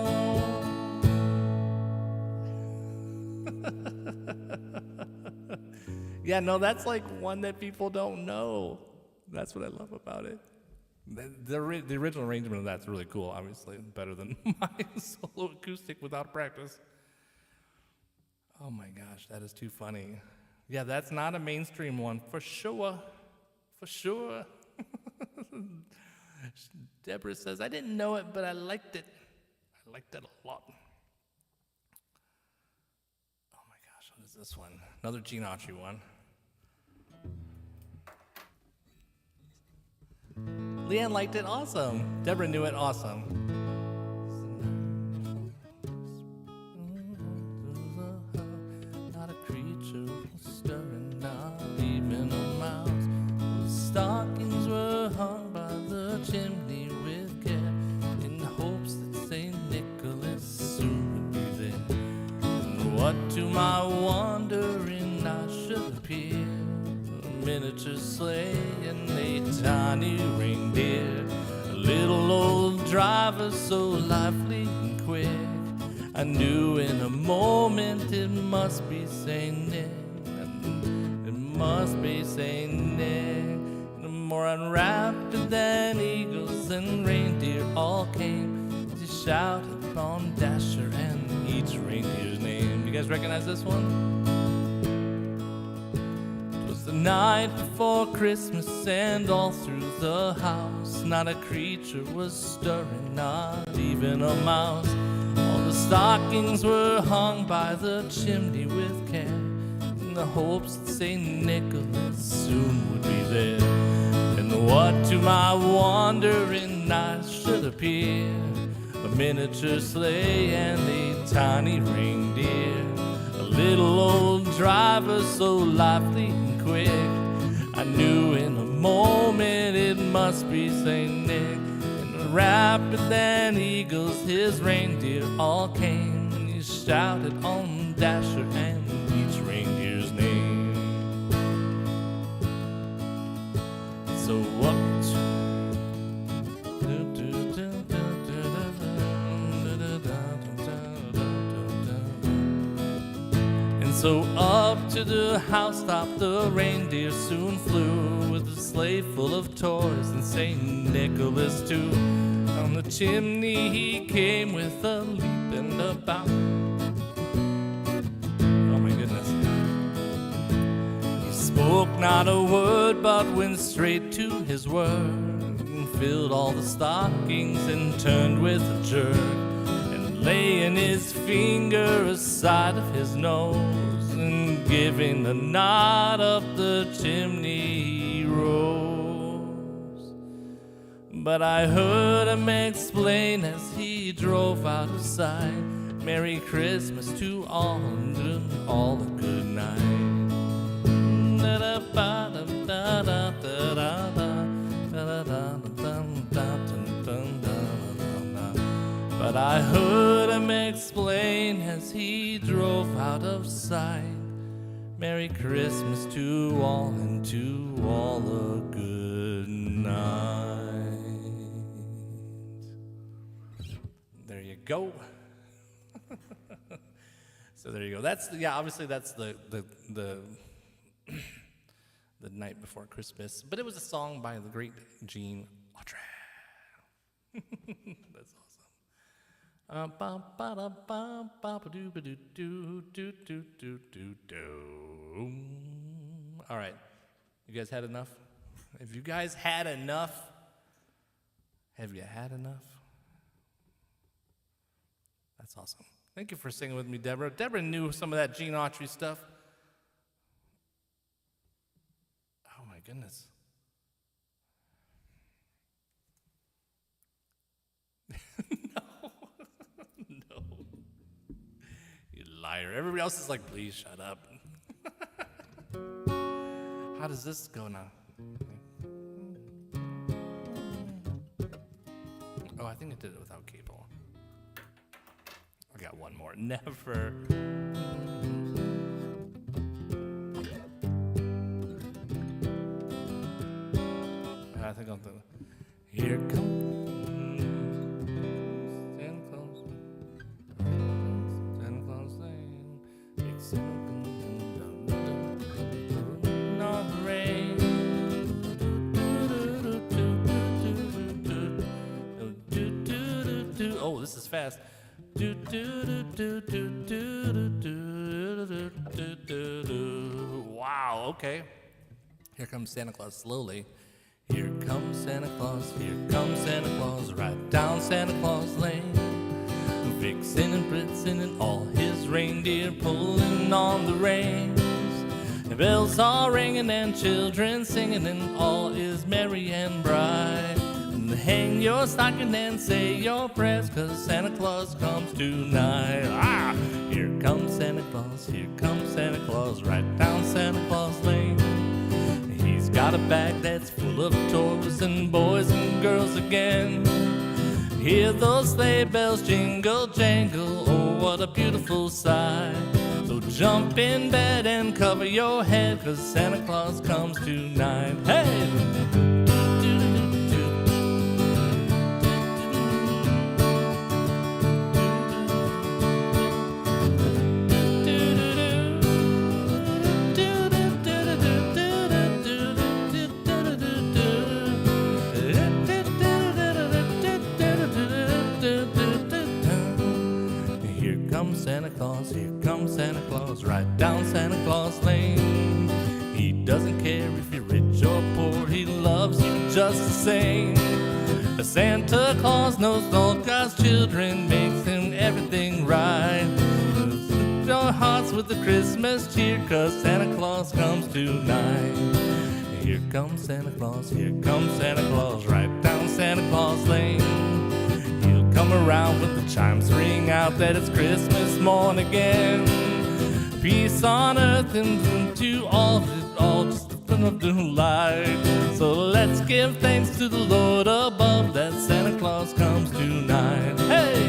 Yeah, no, that's like one that people don't know. That's what I love about it. The original arrangement of that's really cool, obviously. Better than my solo acoustic without practice. Oh my gosh, that is too funny. Yeah, that's not a mainstream one, for sure. For sure. Deborah says, I didn't know it, but I liked it. I liked it a lot. Oh my gosh, what is this one? Another Gene Autry one. Leanne liked it, awesome. Deborah knew it, awesome. Not a creature stirring, not even a mouse. The stockings were hung by the chimney with care, in hopes that St. Nicholas soon would be there. And what to my wondering eyes should appear, a miniature sleigh and a tiny reindeer, a little old driver so lively and quick. I knew in a moment it must be Saint Nick. It must be Saint Nick. The more unwrapped than eagles and reindeer all came to shout upon Dasher and each reindeer's name. You guys recognize this one? The night before Christmas, and all through the house not a creature was stirring, not even a mouse. All the stockings were hung by the chimney with care, in the hopes that St. Nicholas soon would be there. And what to my wondering eyes should appear, a miniature sleigh and a tiny reindeer, a little old driver so lively and quick. I knew in a moment it must be Saint Nick. And rapid than eagles his reindeer all came, and he shouted on Dasher and each reindeer's name. So what? So up to the housetop the reindeer soon flew, with a sleigh full of toys and St. Nicholas too. On the chimney he came with a leap and a bound. Oh my goodness. He spoke not a word but went straight to his work, and filled all the stockings and turned with a jerk, and laying his finger aside of his nose, and giving a nod up the chimney he rose. But I heard him explain as he drove out of sight, Merry Christmas to all and all a good night. But I heard him explain as he drove out of sight, Merry Christmas to all and to all a good night. There you go. So there you go. That's obviously that's the the night before Christmas, but it was a song by the great Gene Autry. That's awesome. All right, you guys had enough? If you guys had enough, have you had enough? That's awesome. Thank you for singing with me, Deborah. Deborah knew some of that Gene Autry stuff. Oh my goodness. No. You liar. Everybody else is like, please shut up. How does this go now? Oh, I think I did it without cable. I got one more. Never. I think I'll do it. Here comes Santa Claus. Santa Claus saying, big Santa on the rain. Oh, this is fast. Wow, okay. Here comes Santa Claus slowly. Here comes Santa Claus, here comes Santa Claus, right down Santa Claus Lane. Vixen and Blitzen and all his reindeer pulling on the reins. The bells are ringing and children singing and all is merry and bright. And hang your stocking and say your prayers, 'cause Santa Claus comes tonight. Ah! Here comes Santa Claus, here comes Santa Claus, right down Santa Claus Lane. He's got a bag that's full of toys and boys and girls again. Hear those sleigh bells jingle, jangle, oh what a beautiful sight. So jump in bed and cover your head, 'cause Santa Claus comes tonight. Hey! Santa Claus, here comes Santa Claus, right down Santa Claus Lane. He doesn't care if you're rich or poor, he loves you just the same. Santa Claus knows all God's children, makes him everything right. Fill your hearts with the Christmas cheer, 'cause Santa Claus comes tonight. Here comes Santa Claus, here comes Santa Claus, right down Santa Claus Lane. Come around with the chimes ring out that it's Christmas morn again. Peace on earth and to all just of the light. So let's give thanks to the Lord above that Santa Claus comes tonight. Hey!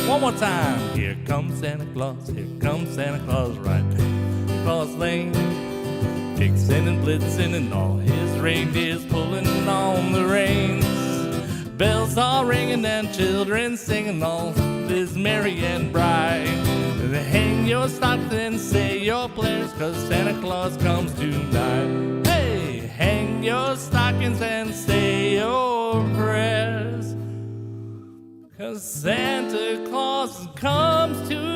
One more time. Here comes Santa Claus, here comes Santa Claus, right Claus Lane. Vixen and Blitzen and all his reindeers pulling on the reins. Bells are ringing and children singing, all is merry and bright. Hang your stocking and say your prayers, 'cause Santa Claus comes tonight. Hey, hang your stockings and say your prayers, 'cause Santa Claus comes tonight.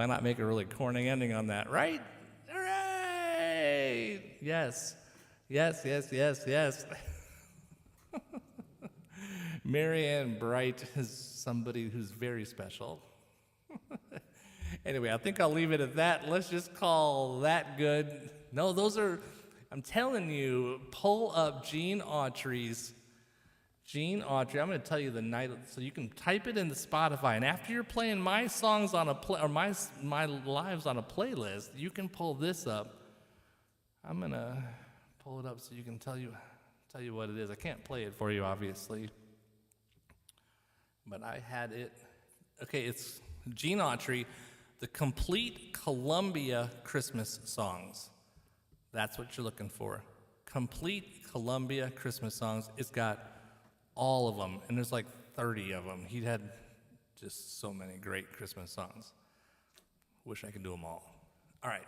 Why not make a really corny ending on that, right? Hooray! Yes. Yes, yes, yes, yes. Marianne Bright is somebody who's very special. Anyway, I think I'll leave it at that. Let's just call that good. No, those are, I'm telling you, pull up Gene Autry's. Gene Autry, I'm going to tell you the night, so you can type it into Spotify, and after you're playing my songs on a or my lives on a playlist, you can pull this up. I'm going to pull it up so you can tell you what it is. I can't play it for you, obviously, but I had it. Okay, it's Gene Autry, the complete Columbia Christmas songs. That's what you're looking for. Complete Columbia Christmas songs. It's got all of them, and there's like 30 of them. He had just so many great Christmas songs. Wish I could do them all. All right.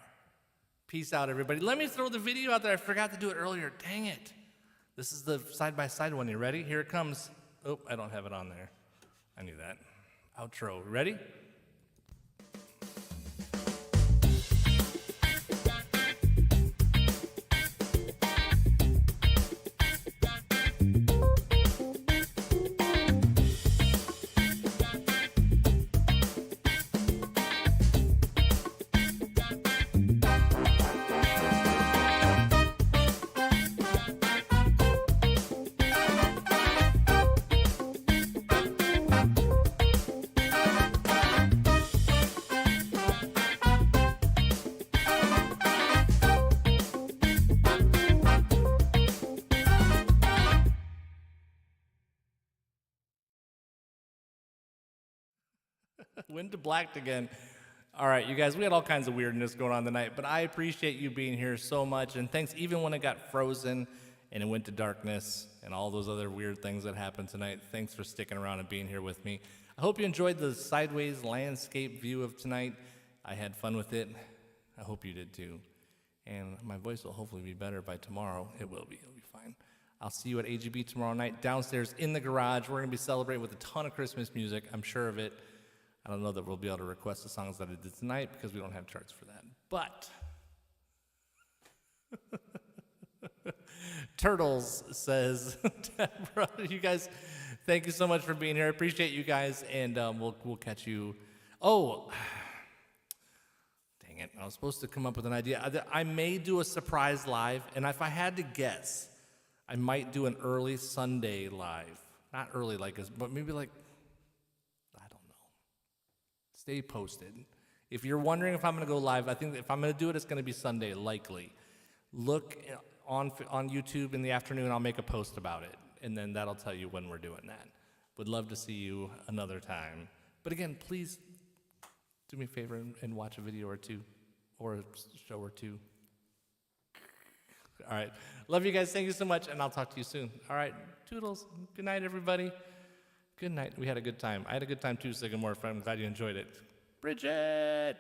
Peace out, everybody. Let me throw the video out there. I forgot to do it earlier. Dang it. This is the side-by-side one. You ready? Here it comes. Oh, I don't have it on there. I knew that. Outro. Ready? Went to black again. All right, you guys, we had all kinds of weirdness going on tonight, but I appreciate you being here so much, and thanks even when it got frozen and it went to darkness and all those other weird things that happened tonight. Thanks for sticking around and being here with me. I hope you enjoyed the sideways landscape view of tonight. I had fun with it. I hope you did too. And my voice will hopefully be better by tomorrow. It will be. It'll be fine. I'll see you at AGB tomorrow night downstairs in the garage. We're going to be celebrating with a ton of Christmas music. I'm sure of it. I don't know that we'll be able to request the songs that I did tonight because we don't have charts for that. But Turtles says, Deborah, you guys, thank you so much for being here. I appreciate you guys, and we'll catch you. Oh, dang it. I was supposed to come up with an idea. I may do a surprise live, and if I had to guess, I might do an early Sunday live. Not early like this, but maybe like, stay posted. If you're wondering if I'm going to go live, I think if I'm going to do it, it's going to be Sunday, likely. Look on YouTube in the afternoon. I'll make a post about it, and then that'll tell you when we're doing that. Would love to see you another time. But again, please do me a favor and watch a video or two, or a show or two. All right. Love you guys. Thank you so much, and I'll talk to you soon. All right. Toodles. Good night, everybody. Good night. We had a good time. I had a good time too, Sycamore. I'm glad you enjoyed it. Bridget!